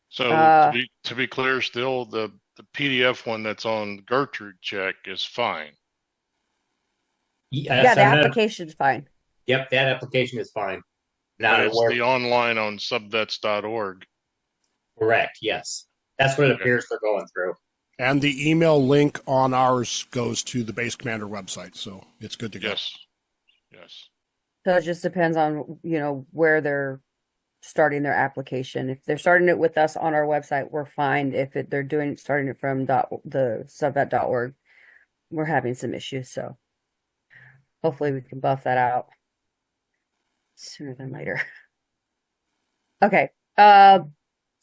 Speaker 7: So to be clear, still the PDF one that's on Gertrude check is fine.
Speaker 1: Yeah, the application's fine.
Speaker 4: Yep, that application is fine. Now
Speaker 7: But it's the online on subvets.org.
Speaker 4: correct. Yes, that's what it appears they're going through.
Speaker 8: And the email link on ours goes to the base commander website, so it's good to go.
Speaker 7: Yes. Yes.
Speaker 1: So it just depends on, where they're starting their application. If they're starting it with us on our website, we're fine. If they're starting it from the subvet.org, we're having some issues. So hopefully we can buff that out sooner than later. Okay.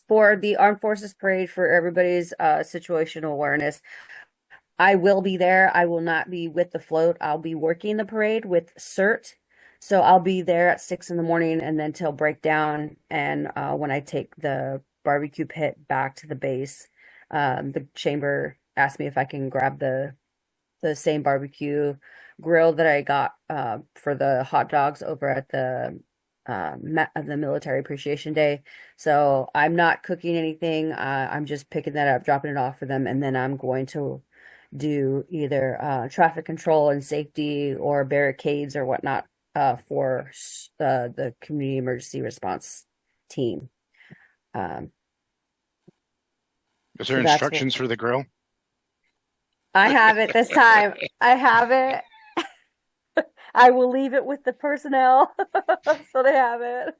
Speaker 1: For the Armed Forces Parade, for everybody's situational awareness, I will be there. I will not be with the float. I'll be working the parade with CERT. So I'll be there at 6 in the morning and then till breakdown. And when I take the barbecue pit back to the base, the chamber asked me if I can grab the same barbecue grill that I got for the hot dogs over at the Military Appreciation Day. So I'm not cooking anything. I'm just picking that up, dropping it off for them, and then I'm going to do either traffic control and safety or barricades or whatnot for the community emergency response team.
Speaker 6: Is there instructions for the grill?
Speaker 1: I have it this time. I have it. I will leave it with the personnel so they have it.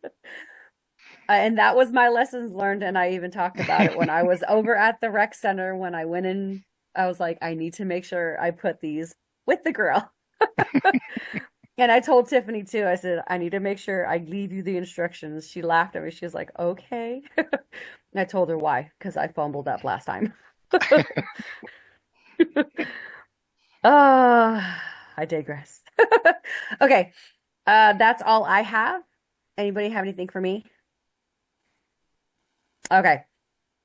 Speaker 1: And that was my lessons learned. And I even talked about it when I was over at the rec center. When I went in, I was like, I need to make sure I put these with the grill. And I told Tiffany too, I said, I need to make sure I leave you the instructions. She laughed at me. She was like, okay. And I told her why, because I fumbled up last time. I digress. Okay. That's all I have. Anybody have anything for me? Okay.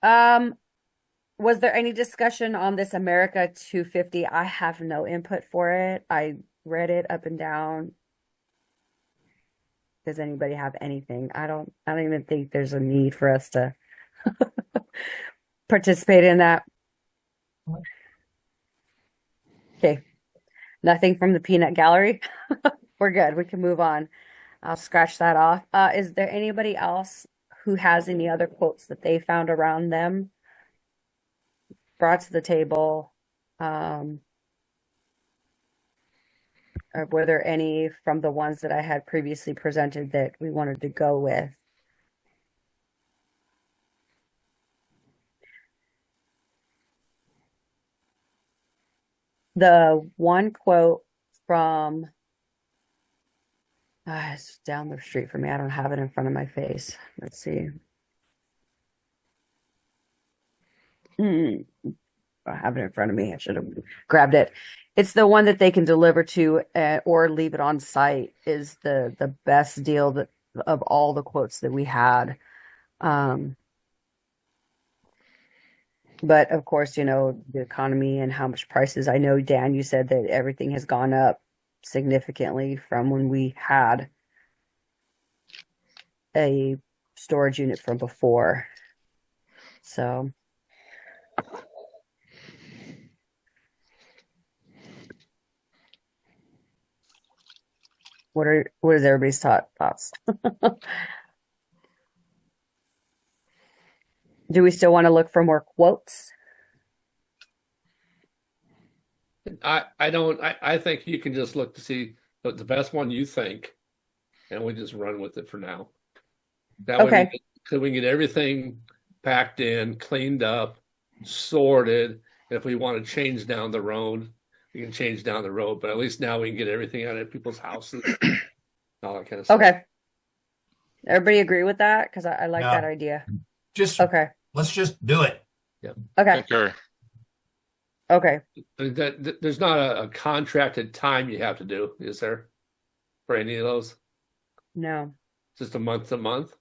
Speaker 1: Was there any discussion on this America 250? I have no input for it. I read it up and down. Does anybody have anything? I don't even think there's a need for us to participate in that. Okay. Nothing from the peanut gallery. We're good. We can move on. I'll scratch that off. Is there anybody else who has any other quotes that they found around them, brought to the table? Or were there any from the ones that I had previously presented that we wanted to go with? The one quote from it's down the street from me. I don't have it in front of my face. Let's see. I have it in front of me. I should have grabbed it. It's the one that they can deliver to or leave it on site is the best deal of all the quotes that we had. But of course, the economy and how much prices. I know, Dan, you said that everything has gone up significantly from when we had a storage unit from before. So what is everybody's thoughts? Do we still want to look for more quotes?
Speaker 3: I don't. I think you can just look to see the best one you think, and we just run with it for now. That
Speaker 1: Okay.
Speaker 3: way, we can get everything packed in, cleaned up, sorted. And if we want to change down the road, we can change down the road. But at least now we can get everything out of people's houses, all that kind of stuff.
Speaker 1: Okay. Everybody agree with that? Because I like
Speaker 2: Yeah.
Speaker 1: that idea.
Speaker 2: Okay. Let's just do it.
Speaker 1: Okay.
Speaker 7: Concur.
Speaker 1: Okay.
Speaker 3: There's not a contracted time you have to do, is there, for any of those?
Speaker 1: No.
Speaker 3: Just a month to month?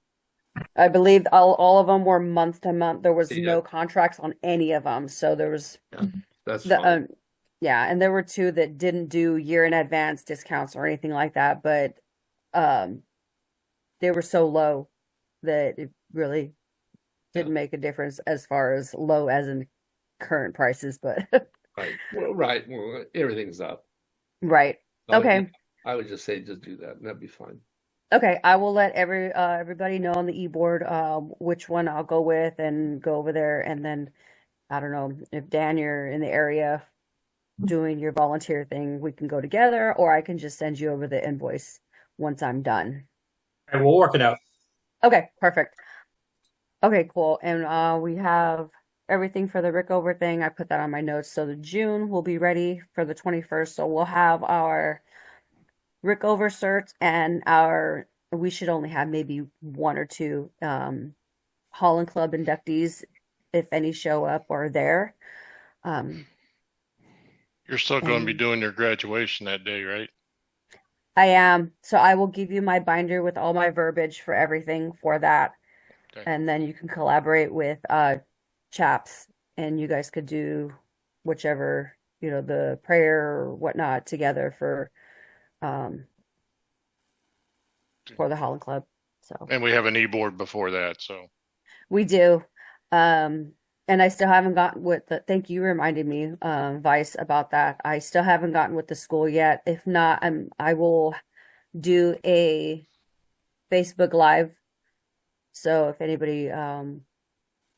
Speaker 1: I believe all of them were month to month. There was
Speaker 3: Yeah.
Speaker 1: no contracts on any of them. So there was
Speaker 3: That's
Speaker 1: the
Speaker 3: fine.
Speaker 1: yeah, and there were two that didn't do year in advance discounts or anything like that, but they were so low that it really didn't make a difference as far as low as in current prices, but
Speaker 3: Right. Well, everything's up.
Speaker 1: right. Okay.
Speaker 3: I would just say just do that, and that'd be fine.
Speaker 1: Okay, I will let everybody know on the eBoard which one I'll go with and go over there, and then I don't know if Dan, you're in the area doing your volunteer thing, we can go together, or I can just send you over the invoice once I'm done.
Speaker 4: All right, we'll work it out.
Speaker 1: Okay, perfect. Okay, cool. And we have everything for the Rickover thing. I put that on my notes. So the June will be ready for the 21st. So we'll have our Rickover certs and we should only have maybe one or two Holland Club inductees, if any show up or there.
Speaker 7: You're still going to be
Speaker 1: And
Speaker 7: doing your graduation that day, right?
Speaker 1: I am. So I will give you my binder with all my verbiage for everything for that.
Speaker 7: Okay.
Speaker 1: And then you can collaborate with chaps, and you guys could do whichever, the prayer or whatnot together for the Holland Club. So
Speaker 7: And we have an e-board before that, so.
Speaker 1: we do. And I still haven't gotten with thank you reminding me, Vice, about that. I still haven't gotten with the school yet. If not, I will do a Facebook Live. So if anybody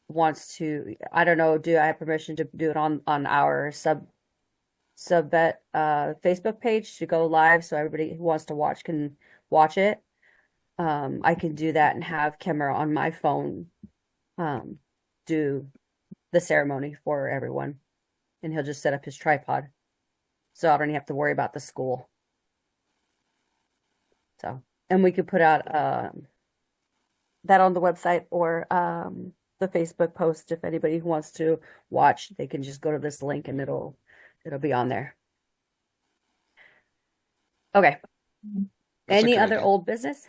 Speaker 1: wants to, I don't know, do I have permission to do it on our Subvet Facebook page to go live, so everybody who wants to watch can watch it. I can do that and have camera on my phone do the ceremony for everyone, and he'll just set up his tripod, so I don't even have to worry about the school. So, and we could put out that on the website or the Facebook post. If anybody who wants to watch, they can just go to this link and it'll be on there. Okay.
Speaker 6: That's a
Speaker 1: Any
Speaker 6: good
Speaker 1: other
Speaker 6: idea.
Speaker 1: old business?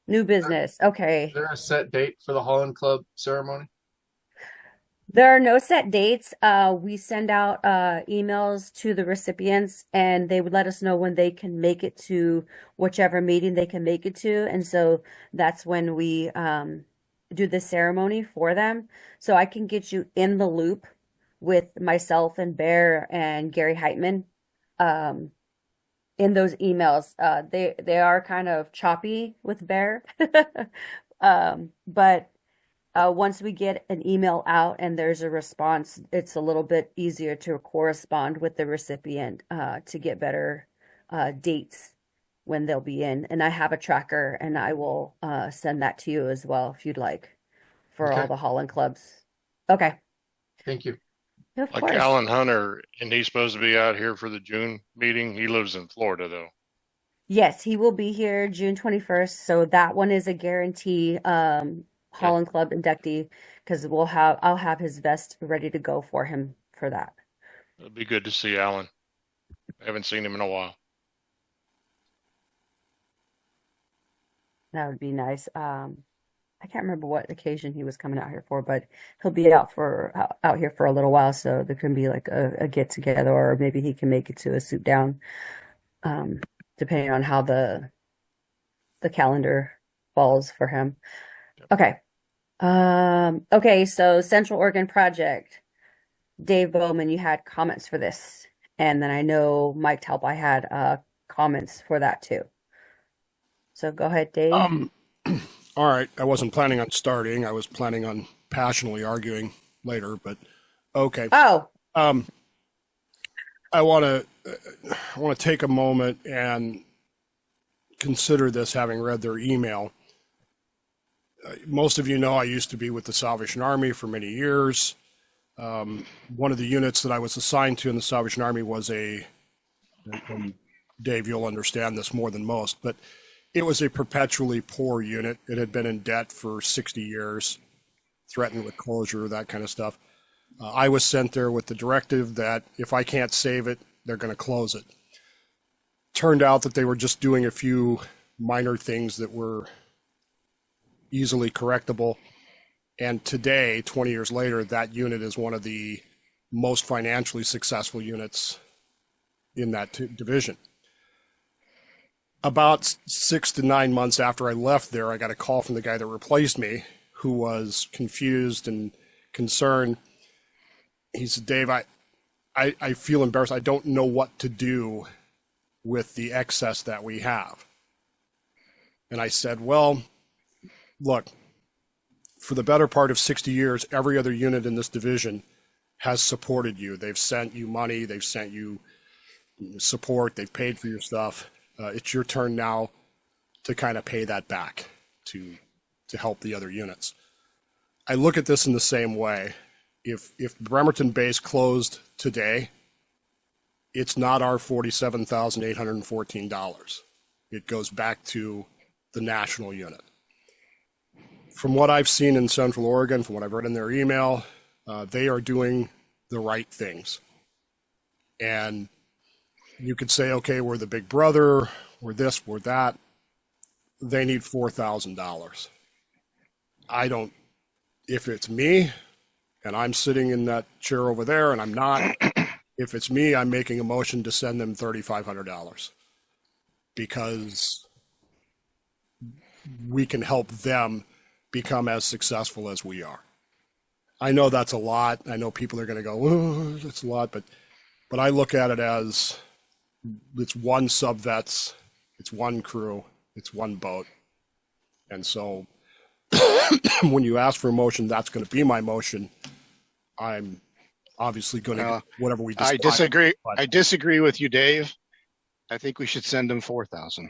Speaker 1: New business. Okay.
Speaker 5: Is there a set date for the Holland Club ceremony?
Speaker 1: There are no set dates. We send out emails to the recipients, and they would let us know when they can make it to whichever meeting they can make it to. And so that's when we do the ceremony for them. So I can get you in the loop with myself and Bear and Gary Heitman in those emails. They are kind of choppy with Bear, but once we get an email out and there's a response, it's a little bit easier to correspond with the recipient to get better dates when they'll be in. And I have a tracker, and I will send that to you as well if you'd like, for all
Speaker 5: Okay.
Speaker 1: the Holland clubs. Okay.
Speaker 5: Thank you.
Speaker 1: Of
Speaker 7: Like
Speaker 1: course.
Speaker 7: Alan Hunter, and he's supposed to be out here for the June meeting. He lives in Florida though.
Speaker 1: Yes, he will be here June 21st. So that one is a guarantee Holland Club inductee, because I'll have his vest ready to go for him for that.
Speaker 7: It'd be good to see Alan. I haven't seen him in a while.
Speaker 1: That would be nice. I can't remember what occasion he was coming out here for, but he'll be out here for a little while, so there can be like a get together, or maybe he can make it to a suit down, depending on how the calendar falls for him. Okay. Okay, so Central Oregon Project. Dave Bowman, you had comments for this. And then I know Mike Talpi had comments for that too. So go ahead, Dave.
Speaker 8: All right. I wasn't planning on starting. I was planning on passionately arguing later, but okay.
Speaker 1: Oh,
Speaker 8: I want to take a moment and consider this, having read their email. Most of you know I used to be with the Salvation Army for many years. One of the units that I was assigned to in the Salvation Army was and Dave, you'll understand this more than most, but it was a perpetually poor unit. It had been in debt for 60 years, threatened with closure, that kind of stuff. I was sent there with the directive that if I can't save it, they're going to close it. Turned out that they were just doing a few minor things that were easily correctable. And today, 20 years later, that unit is one of the most financially successful units in that division. About 6 to 9 months after I left there, I got a call from the guy that replaced me, who was confused and concerned. He said, Dave, I feel embarrassed. I don't know what to do with the excess that we have. And I said, well, look, for the better part of 60 years, every other unit in this division has supported you. They've sent you money. They've sent you support. They've paid for your stuff. It's your turn now to kind of pay that back to help the other units. I look at this in the same way. If Bremerton base closed today, it's not our $47,814. It goes back to the national unit. From what I've seen in Central Oregon, from what I've read in their email, they are doing the right things. And you could say, okay, we're the big brother, we're this, we're that. They need $4,000. I don't, if it's me and I'm sitting in that chair over there and I'm not, if it's me, I'm making a motion to send them $3,500 because we can help them become as successful as we are. I know that's a lot. I know people are going to go, oh, that's a lot, but I look at it as it's one sub-vets, it's one crew, it's one boat. And so when you ask for a motion, that's going to be my motion. I'm obviously going to get whatever we decide.
Speaker 6: I disagree. I disagree with you, Dave. I think we should send them 4,000.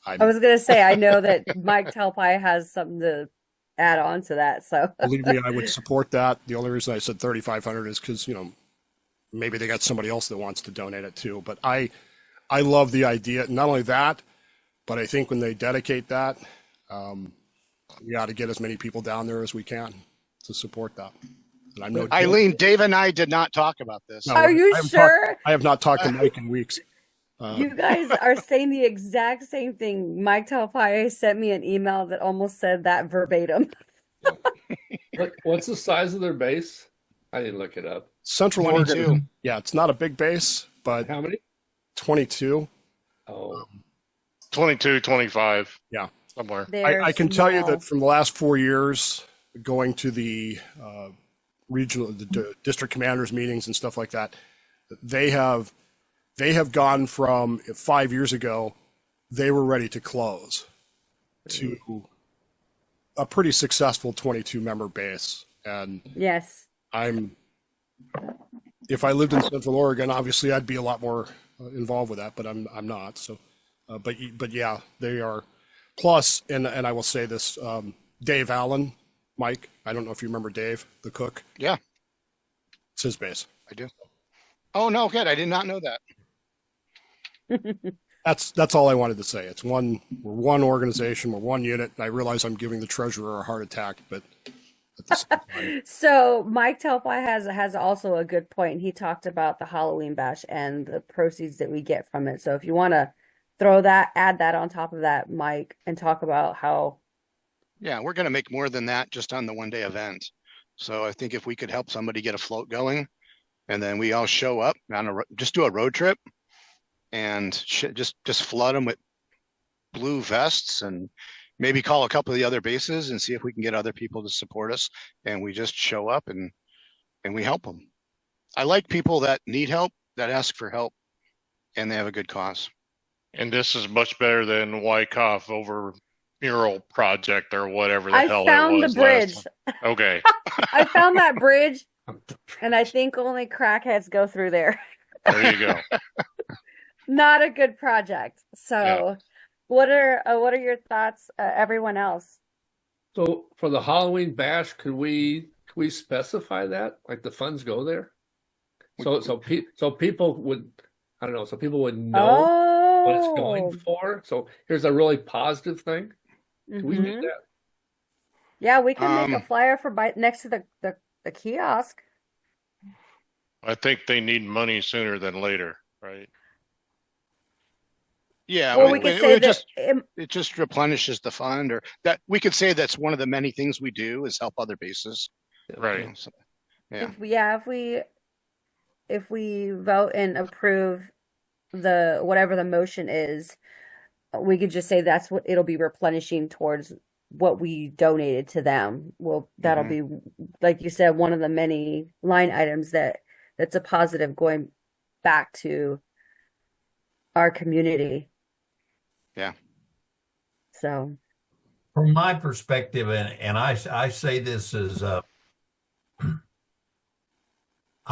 Speaker 1: I was going to say, I know that Mike Talpai has something to add on to that. So
Speaker 8: believe me, I would support that. The only reason I said 3,500 is because, maybe they got somebody else that wants to donate it too. But I love the idea. Not only that, but I think when they dedicate that, we ought to get as many people down there as we can to support that. And I know
Speaker 6: Eileen, Dave and I did not talk about this.
Speaker 1: No, are you sure?
Speaker 8: I have not talked to Mike in weeks.
Speaker 1: You guys are saying the exact same thing. Mike Talpai sent me an email that almost said that verbatim.
Speaker 3: What's the size of their base? I didn't look it up.
Speaker 8: Central
Speaker 6: 22.
Speaker 8: Oregon. Yeah, it's not a big base, but
Speaker 3: How many?
Speaker 8: 22.
Speaker 3: Oh,
Speaker 7: 22, 25.
Speaker 8: Yeah.
Speaker 7: Somewhere.
Speaker 8: I can tell you that from the last 4 years, going to the the district commanders meetings and stuff like that, they have gone from 5 years ago, they were ready to close, to a pretty successful 22 member base. And
Speaker 1: yes,
Speaker 8: if I lived in Central Oregon, obviously I'd be a lot more involved with that, but I'm not. So, but yeah, they are. Plus, and I will say this, Dave Allen, Mike, I don't know if you remember Dave, the cook.
Speaker 6: Yeah.
Speaker 8: It's his base.
Speaker 6: I do. Oh, no, good. I did not know that.
Speaker 8: That's all I wanted to say. We're one organization, we're one unit. And I realize I'm giving the treasurer a heart attack, but at the same time.
Speaker 1: So Mike Talpai has also a good point. He talked about the Halloween bash and the proceeds that we get from it. So if you want to add that on top of that, Mike, and talk about how.
Speaker 6: Yeah, we're going to make more than that just on the one-day event. So I think if we could help somebody get a float going, and then we all show up on just do a road trip, and just flood them with blue vests, and maybe call a couple of the other bases and see if we can get other people to support us, and we just show up and we help them. I like people that need help, that ask for help, and they have a good cause.
Speaker 7: And this is much better than Wyckoff over mural project or whatever the hell it was.
Speaker 1: I found the bridge.
Speaker 7: Okay.
Speaker 1: I found that bridge, and I think only crackheads go through there.
Speaker 7: There you go.
Speaker 1: Not a good project. So, yeah. What are your thoughts, everyone else?
Speaker 3: So for the Halloween bash, could we specify that, like the funds go there? So people would, I don't know, so people would know what it's going for. So here's a really positive thing. Can we do that?
Speaker 1: Yeah, we can make a flyer for next to the kiosk.
Speaker 7: I think they need money sooner than later, right?
Speaker 6: Yeah,
Speaker 1: well, we could say that
Speaker 6: it just replenishes the fund, or that we could say that's one of the many things we do is help other bases.
Speaker 7: Right.
Speaker 6: So, yeah.
Speaker 1: If we vote and approve whatever the motion is, we could just say that's what it'll be replenishing towards what we donated to them. Well, that'll be, like you said, one of the many line items that's a positive going back to our community.
Speaker 6: Yeah.
Speaker 1: So
Speaker 2: from my perspective, and I say this as I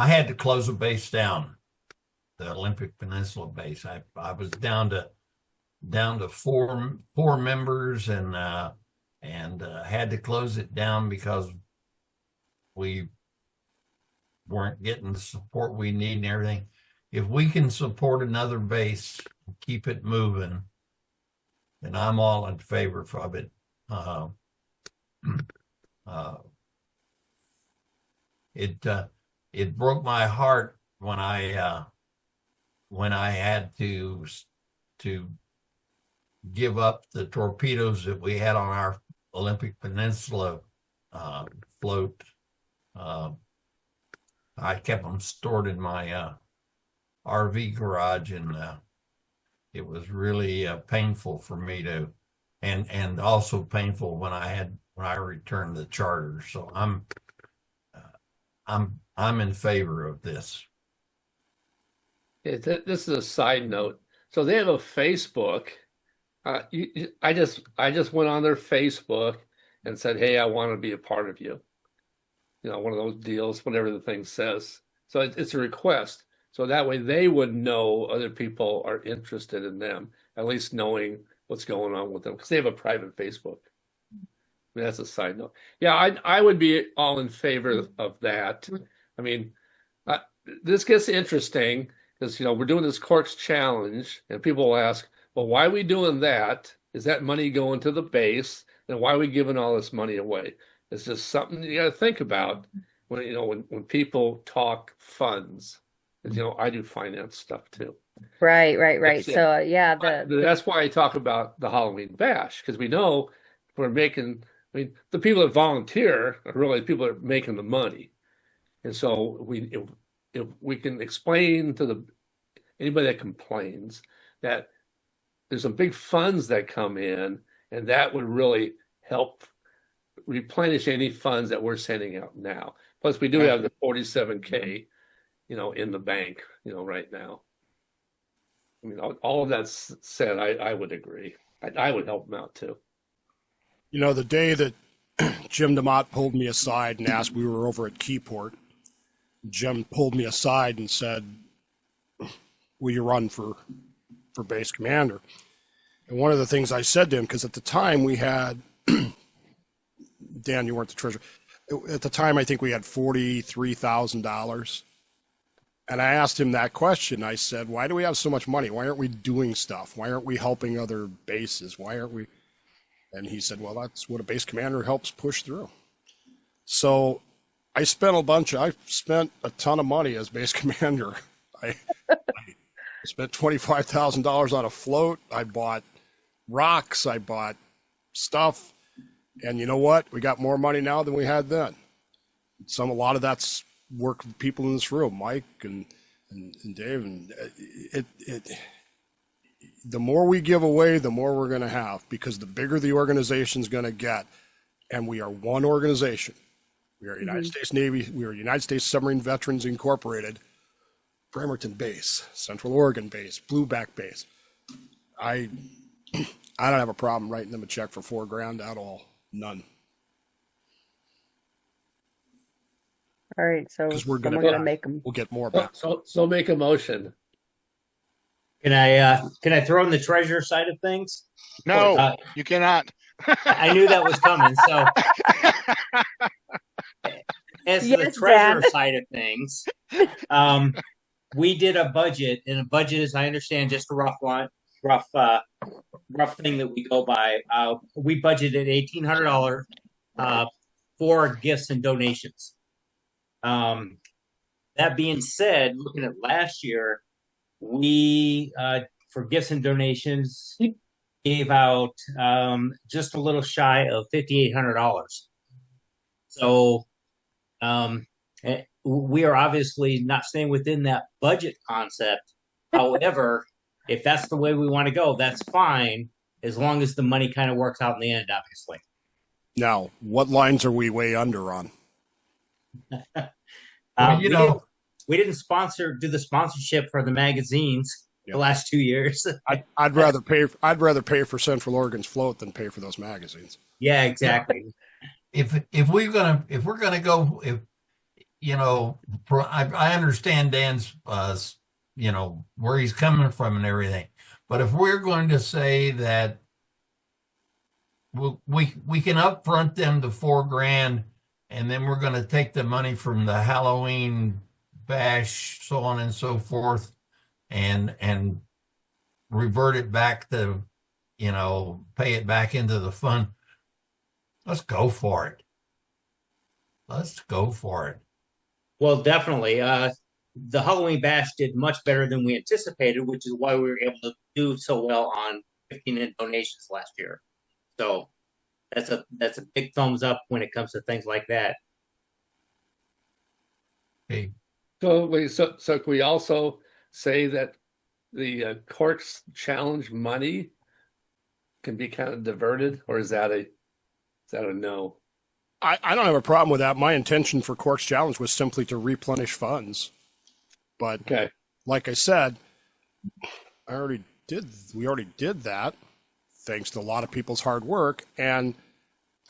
Speaker 2: had to close a base down, the Olympic Peninsula base. I was down to four members, and had to close it down because we weren't getting the support we need and everything. If we can support another base, keep it moving, then I'm all in favor of it. It broke my heart when I had to give up the torpedoes that we had on our Olympic Peninsula float. I kept them stored in my RV garage, and it was really painful for me to, and also painful when I returned the charter. So I'm in favor of this.
Speaker 3: This is a side note. So they have a Facebook. I just went on their Facebook and said, "Hey, I want to be a part of you." You know, one of those deals, whatever the thing says. So it's a request. So that way they would know other people are interested in them, at least knowing what's going on with them, because they have a private Facebook. I mean, that's a side note. Yeah, I would be all in favor of that. I mean, this gets interesting because, you know, we're doing this Corks Challenge, and people will ask, well, why are we doing that? Is that money going to the base? And why are we giving all this money away? It's just something you got to think about when, you know, when people talk funds. You know, I do finance stuff too.
Speaker 1: Right. So yeah,
Speaker 3: that's why I talk about the Halloween bash, because we know we're making. I mean, the people that volunteer are really the people that are making the money, and so if we can explain to anybody that complains that there's some big funds that come in, and that would really help replenish any funds that we're sending out now. Plus, we do have the 47K, you know, in the bank, you know, right now. I mean, all of that said, I would agree. I would help them out too.
Speaker 8: You know, the day that Jim DeMott pulled me aside and asked, we were over at Keyport, Jim pulled me aside and said, will you run for base commander? And one of the things I said to him, because at the time we had, Dan, you weren't the treasurer. At the time, I think we had $43,000. And I asked him that question. I said, why do we have so much money? Why aren't we doing stuff? Why aren't we helping other bases? Why aren't we? And he said, well, that's what a base commander helps push through. So I spent a ton of money as base commander. I spent $25,000 on a float. I bought rocks. I bought stuff. And you know what? We got more money now than we had then. A lot of that's work with people in this room, Mike and Dave. And the more we give away, the more we're going to have, because the bigger the organization's going to get. And we are one organization. We are United States Navy. We are United States Submarine Veterans Incorporated, Bremerton base, Central Oregon base, Blueback base. I don't have a problem writing them a check for $4,000 at all. None.
Speaker 1: all right. So
Speaker 8: We're
Speaker 1: someone gonna make them.
Speaker 8: We'll get more back.
Speaker 3: So make a motion.
Speaker 4: Can I throw in the treasurer side of things?
Speaker 6: No, you cannot.
Speaker 4: I knew that was coming. So as the
Speaker 1: Yes,
Speaker 4: treasurer
Speaker 1: Dan.
Speaker 4: side of things, we did a budget, and a budget is, I understand, just a rough thing that we go by. We budgeted $1,800 for gifts and donations. That being said, looking at last year, we for gifts and donations gave out just a little shy of $5,800. So we are obviously not staying within that budget concept. However, if that's the way we want to go, that's fine, as long as the money kind of works out in the end, obviously.
Speaker 8: Now, what lines are we way under on?
Speaker 2: You know,
Speaker 4: we didn't do the sponsorship for the magazines. the last 2 years.
Speaker 8: I'd rather pay for Central Oregon's float than pay for those magazines.
Speaker 4: Yeah, exactly.
Speaker 2: If we're gonna go, if you know, I understand Dan's where he's coming from and everything, but if we're going to say that we can upfront them the $4,000, and then we're going to take the money from the Halloween bash, so on and so forth, and revert it back to, pay it back into the fund. Let's go for it. Let's go for it.
Speaker 4: Well, definitely. The Halloween bash did much better than we anticipated, which is why we were able to do so well on 15 donations last year. So that's a big thumbs up when it comes to things like that.
Speaker 2: Okay.
Speaker 3: So can we also say that the Corks Challenge money can be kind of diverted, or is that a no?
Speaker 8: I don't have a problem with that. My intention for Corks Challenge was simply to replenish funds. But
Speaker 3: okay,
Speaker 8: like I said, we already did that thanks to a lot of people's hard work. And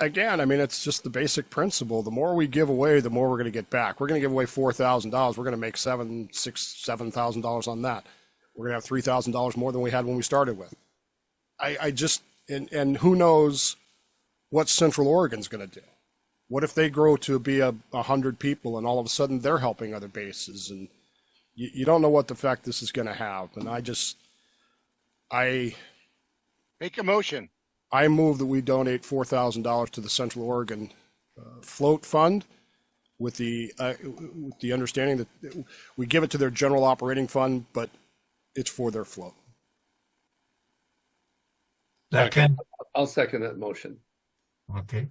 Speaker 8: again, I mean, it's just the basic principle. The more we give away, the more we're going to get back. We're going to give away $4,000. We're going to make $7,000 on that. We're going to have $3,000 more than we had when we started with. I just, and who knows what Central Oregon's going to do. What if they grow to be 100 people and all of a sudden they're helping other bases, and you don't know what effect this is going to have. And I
Speaker 6: Make a motion.
Speaker 8: I move that we donate $4,000 to the Central Oregon Float Fund with the understanding that we give it to their general operating fund, but it's for their float.
Speaker 2: Second.
Speaker 3: I'll second that motion.
Speaker 2: Okay.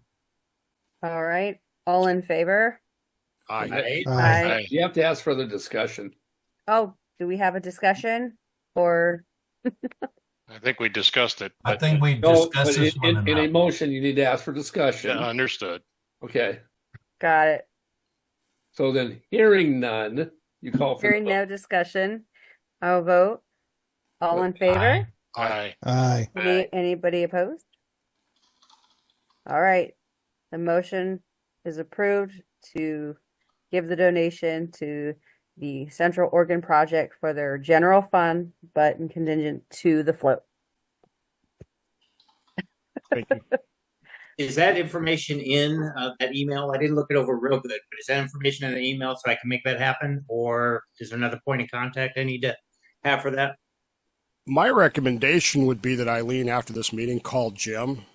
Speaker 1: All right. All in favor?
Speaker 8: Aye.
Speaker 1: Aye.
Speaker 3: You have to ask for the discussion.
Speaker 1: Oh, do we have a discussion or?
Speaker 7: I think we discussed it.
Speaker 2: I
Speaker 7: but-
Speaker 2: think we
Speaker 3: No,
Speaker 2: discussed
Speaker 3: but
Speaker 2: this one
Speaker 3: in a
Speaker 2: enough.
Speaker 3: motion, you need to ask for discussion.
Speaker 7: Yeah, understood.
Speaker 3: Okay.
Speaker 1: Got it.
Speaker 3: So then, hearing none, you call for
Speaker 1: Hearing
Speaker 3: the vote.
Speaker 1: no discussion, I'll vote. All in favor?
Speaker 7: Aye.
Speaker 10: Aye.
Speaker 1: Anybody opposed? All right. The motion is approved to give the donation to the Central Oregon Project for their general fund, but in contingent to the float.
Speaker 8: Thank you.
Speaker 4: Is that information in that email? I didn't look it over real good, but is that information in the email so I can make that happen? Or is there another point of contact I need to have for that?
Speaker 8: My recommendation would be that Eileen, after this meeting, call Jim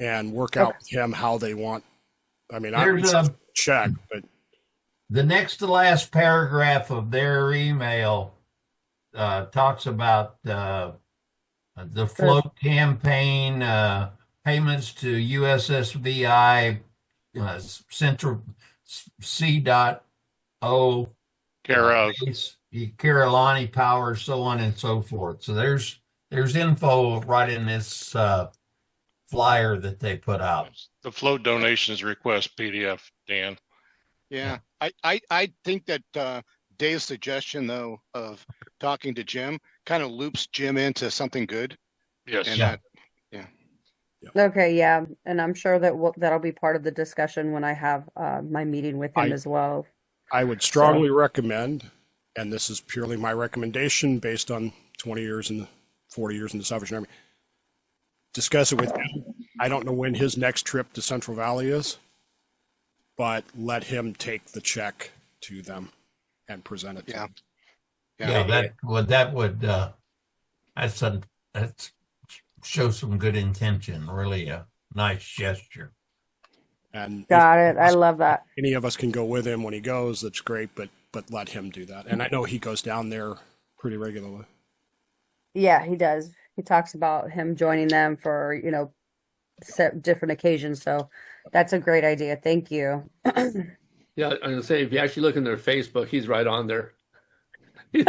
Speaker 8: and work out with him how they want. I mean, I would
Speaker 2: There's
Speaker 8: check, but
Speaker 2: the next to last paragraph of their email talks about the float campaign, payments to USSVI Central C.O.
Speaker 7: Care of.
Speaker 2: Carolina Power, so on and so forth. So there's info right in this flyer that they put out.
Speaker 7: The float donations request PDF, Dan.
Speaker 6: Yeah. I think that Dave's suggestion, though, of talking to Jim kind of loops Jim into something good.
Speaker 7: Yes.
Speaker 6: And
Speaker 2: Yeah.
Speaker 1: Okay, yeah, and I'm sure that that'll be part of the discussion when I have my meeting with him as well.
Speaker 8: I would strongly recommend, and this is purely my recommendation based on 20 years and 40 years in the Salvation Army, discuss it with him. I don't know when his next trip to Central Valley is, but let him take the check to them and present it to them.
Speaker 2: Yeah, that would that's show some good intention. Really a nice gesture.
Speaker 8: And
Speaker 1: Got it. I love that.
Speaker 8: any of us can go with him when he goes, that's great, but let him do that. And I know he goes down there pretty regularly.
Speaker 1: Yeah, he does. He talks about him joining them for, different occasions. So that's a great idea. Thank you.
Speaker 3: Yeah, I'm gonna say if you actually look in their Facebook, he's right on there. He's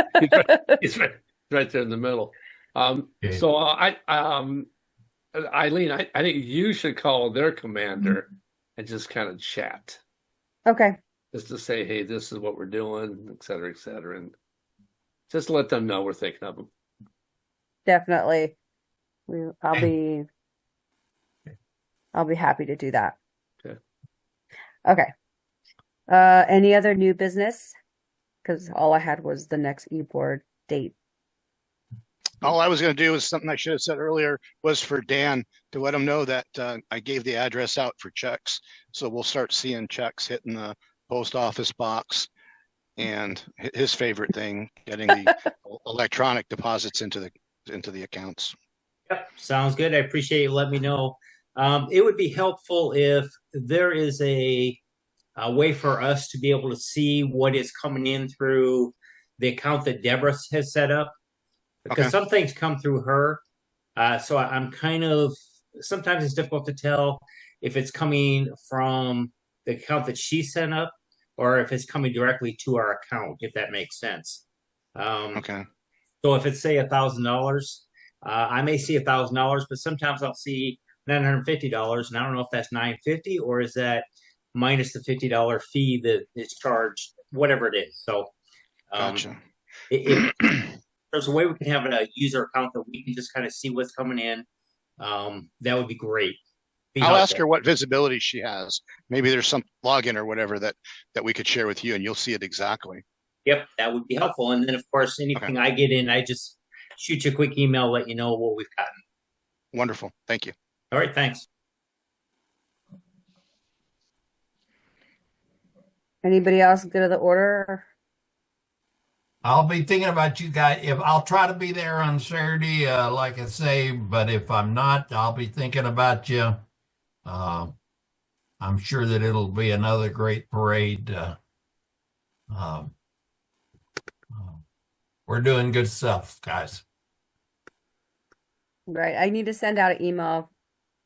Speaker 3: right there in the middle.
Speaker 2: Okay.
Speaker 3: So Eileen, I think you should call their commander and just kind of chat,
Speaker 1: Okay.
Speaker 3: just to say, hey, this is what we're doing, et cetera, and Just let them know we're thinking of them.
Speaker 1: Definitely. I'll be happy to do that.
Speaker 3: Okay.
Speaker 1: Okay. Any other new business? Because all I had was the next eBoard date.
Speaker 6: All I was going to do was something I should have said earlier was for Dan to let him know that I gave the address out for checks. So we'll start seeing checks hitting the post office box, and his favorite thing, getting the electronic deposits into the accounts.
Speaker 4: Yep, sounds good. I appreciate you letting me know. It would be helpful if there is a way for us to be able to see what is coming in through the account that Deborah has set up, because some things come through her. So I'm kind of, sometimes it's difficult to tell if it's coming from the account that she set up or if it's coming directly to our account, if that makes sense.
Speaker 6: Okay.
Speaker 4: So if it's say $1,000, I may see $1,000, but sometimes I'll see $950, and I don't know if that's $950 or is that minus the $50 fee that is charged, whatever it is. So,
Speaker 6: Gotcha.
Speaker 4: if there's a way we can have a user account that we can just kind of see what's coming in, that would be great.
Speaker 6: I'll ask her what visibility she has. Maybe there's some login or whatever that we could share with you, and you'll see it exactly.
Speaker 4: Yep, that would be helpful. And then, of course, anything I get in, I just shoot you a quick email, let you know what we've gotten.
Speaker 6: Wonderful. Thank you.
Speaker 4: All right, thanks.
Speaker 1: Anybody else good of the order?
Speaker 2: I'll be thinking about you guys. If I'll try to be there on Saturday, like I say, but if I'm not, I'll be thinking about you. I'm sure that it'll be another great parade. We're doing good stuff, guys.
Speaker 1: Right. I need to send out an email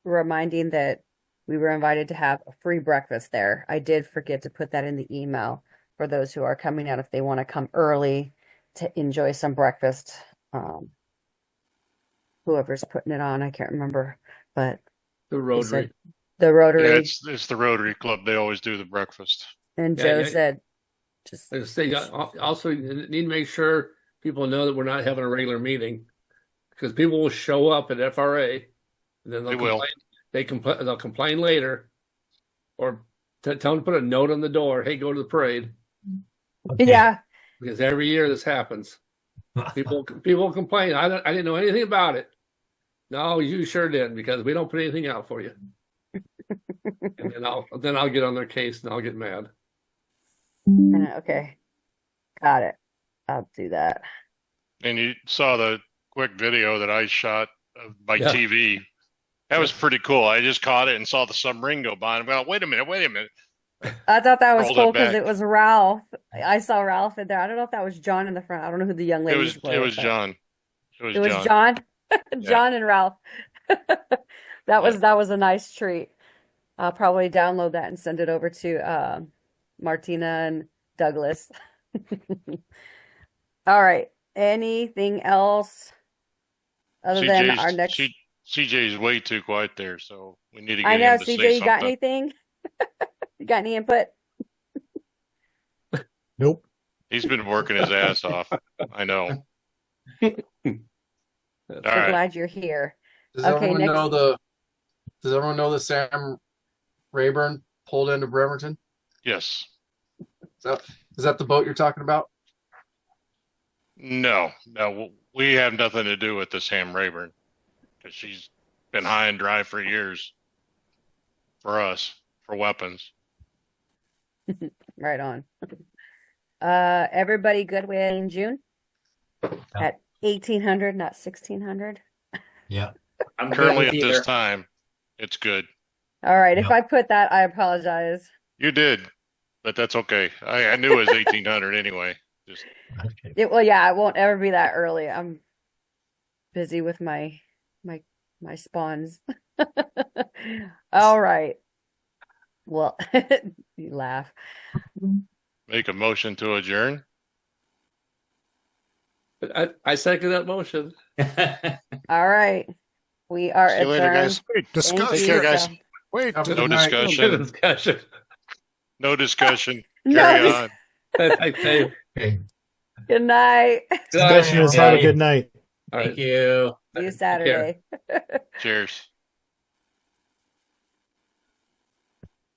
Speaker 1: reminding that we were invited to have a free breakfast there. I did forget to put that in the email for those who are coming out if they want to come early to enjoy some breakfast. Whoever's putting it on, I can't remember, but
Speaker 3: The Rotary.
Speaker 1: the Rotary.
Speaker 7: Yeah, it's the Rotary Club. They always do the breakfast.
Speaker 1: And
Speaker 3: Yeah,
Speaker 1: Joe
Speaker 3: yeah.
Speaker 1: said, just
Speaker 3: I just think also you need to make sure people know that we're not having a regular meeting, because people will show up at FRA and then
Speaker 7: They will.
Speaker 3: They'll complain later, or tell them to put a note on the door. Hey, go to the parade,
Speaker 1: yeah.
Speaker 3: because every year this happens. People complain. I didn't know anything about it. No, you sure did, because we don't put anything out for you. And then I'll get on their case and I'll get mad.
Speaker 1: Okay. Got it. I'll do that.
Speaker 7: And you saw the quick video that I shot of my
Speaker 3: Yeah.
Speaker 7: TV. That was pretty cool. I just caught it and saw the submarine go by. And well, wait a minute.
Speaker 1: I thought that was
Speaker 7: Rolled it
Speaker 1: cool because
Speaker 7: back.
Speaker 1: it was Ralph. I saw Ralph in there. I don't know if that was John in the front. I don't know who the young
Speaker 7: It
Speaker 1: ladies
Speaker 7: was
Speaker 1: were. but
Speaker 7: John.
Speaker 1: It was John. John and Ralph. That was a nice treat. I'll probably download that and send it over to Martina and Douglas. All right. Anything else other than our next?
Speaker 7: CJ's way too quiet there, so we need to
Speaker 1: I
Speaker 7: get
Speaker 1: know,
Speaker 7: him to
Speaker 1: CJ,
Speaker 7: say
Speaker 1: you got
Speaker 7: something.
Speaker 1: anything? You got any input?
Speaker 8: Nope.
Speaker 7: He's been working his ass off. I know.
Speaker 1: So
Speaker 7: All right.
Speaker 1: glad you're here.
Speaker 5: Does
Speaker 1: Okay,
Speaker 5: everyone
Speaker 1: next-
Speaker 5: know the Sam Rayburn pulled into Bremerton?
Speaker 7: Yes.
Speaker 5: Is that the boat you're talking about?
Speaker 7: No, we have nothing to do with this Ham Rayburn, because she's been high and dry for years for us, for weapons.
Speaker 1: Right on. Everybody good with in June at 1800, not 1600.
Speaker 2: Yeah.
Speaker 4: I'm good
Speaker 7: Currently
Speaker 4: with
Speaker 7: at
Speaker 4: either.
Speaker 7: this time, it's good.
Speaker 1: All right. If
Speaker 2: Yep.
Speaker 1: I put that, I apologize.
Speaker 7: You did, but that's okay. I knew it was 1800 anyway. Just
Speaker 2: Okay.
Speaker 1: Well, yeah, it won't ever be that early. I'm busy with my spawns. All right. Well, you laugh.
Speaker 7: make a motion to adjourn.
Speaker 3: But I second that motion.
Speaker 1: All right. We are
Speaker 6: See you later,
Speaker 1: adjourned.
Speaker 6: guys.
Speaker 8: Wait,
Speaker 1: Thank
Speaker 8: discuss.
Speaker 6: Take
Speaker 1: you.
Speaker 6: care, guys.
Speaker 8: Wait,
Speaker 5: Have a
Speaker 7: No
Speaker 5: good night.
Speaker 7: discussion.
Speaker 3: Discussion.
Speaker 7: No discussion.
Speaker 1: No,
Speaker 7: Carry
Speaker 1: this-
Speaker 7: on.
Speaker 3: I say,
Speaker 2: Okay.
Speaker 1: Good night.
Speaker 3: Good night,
Speaker 10: Commissioners, have a
Speaker 3: everybody.
Speaker 10: good night.
Speaker 3: All
Speaker 4: Thank
Speaker 3: right.
Speaker 4: you.
Speaker 1: See you
Speaker 3: Take care.
Speaker 1: Saturday.
Speaker 7: Cheers.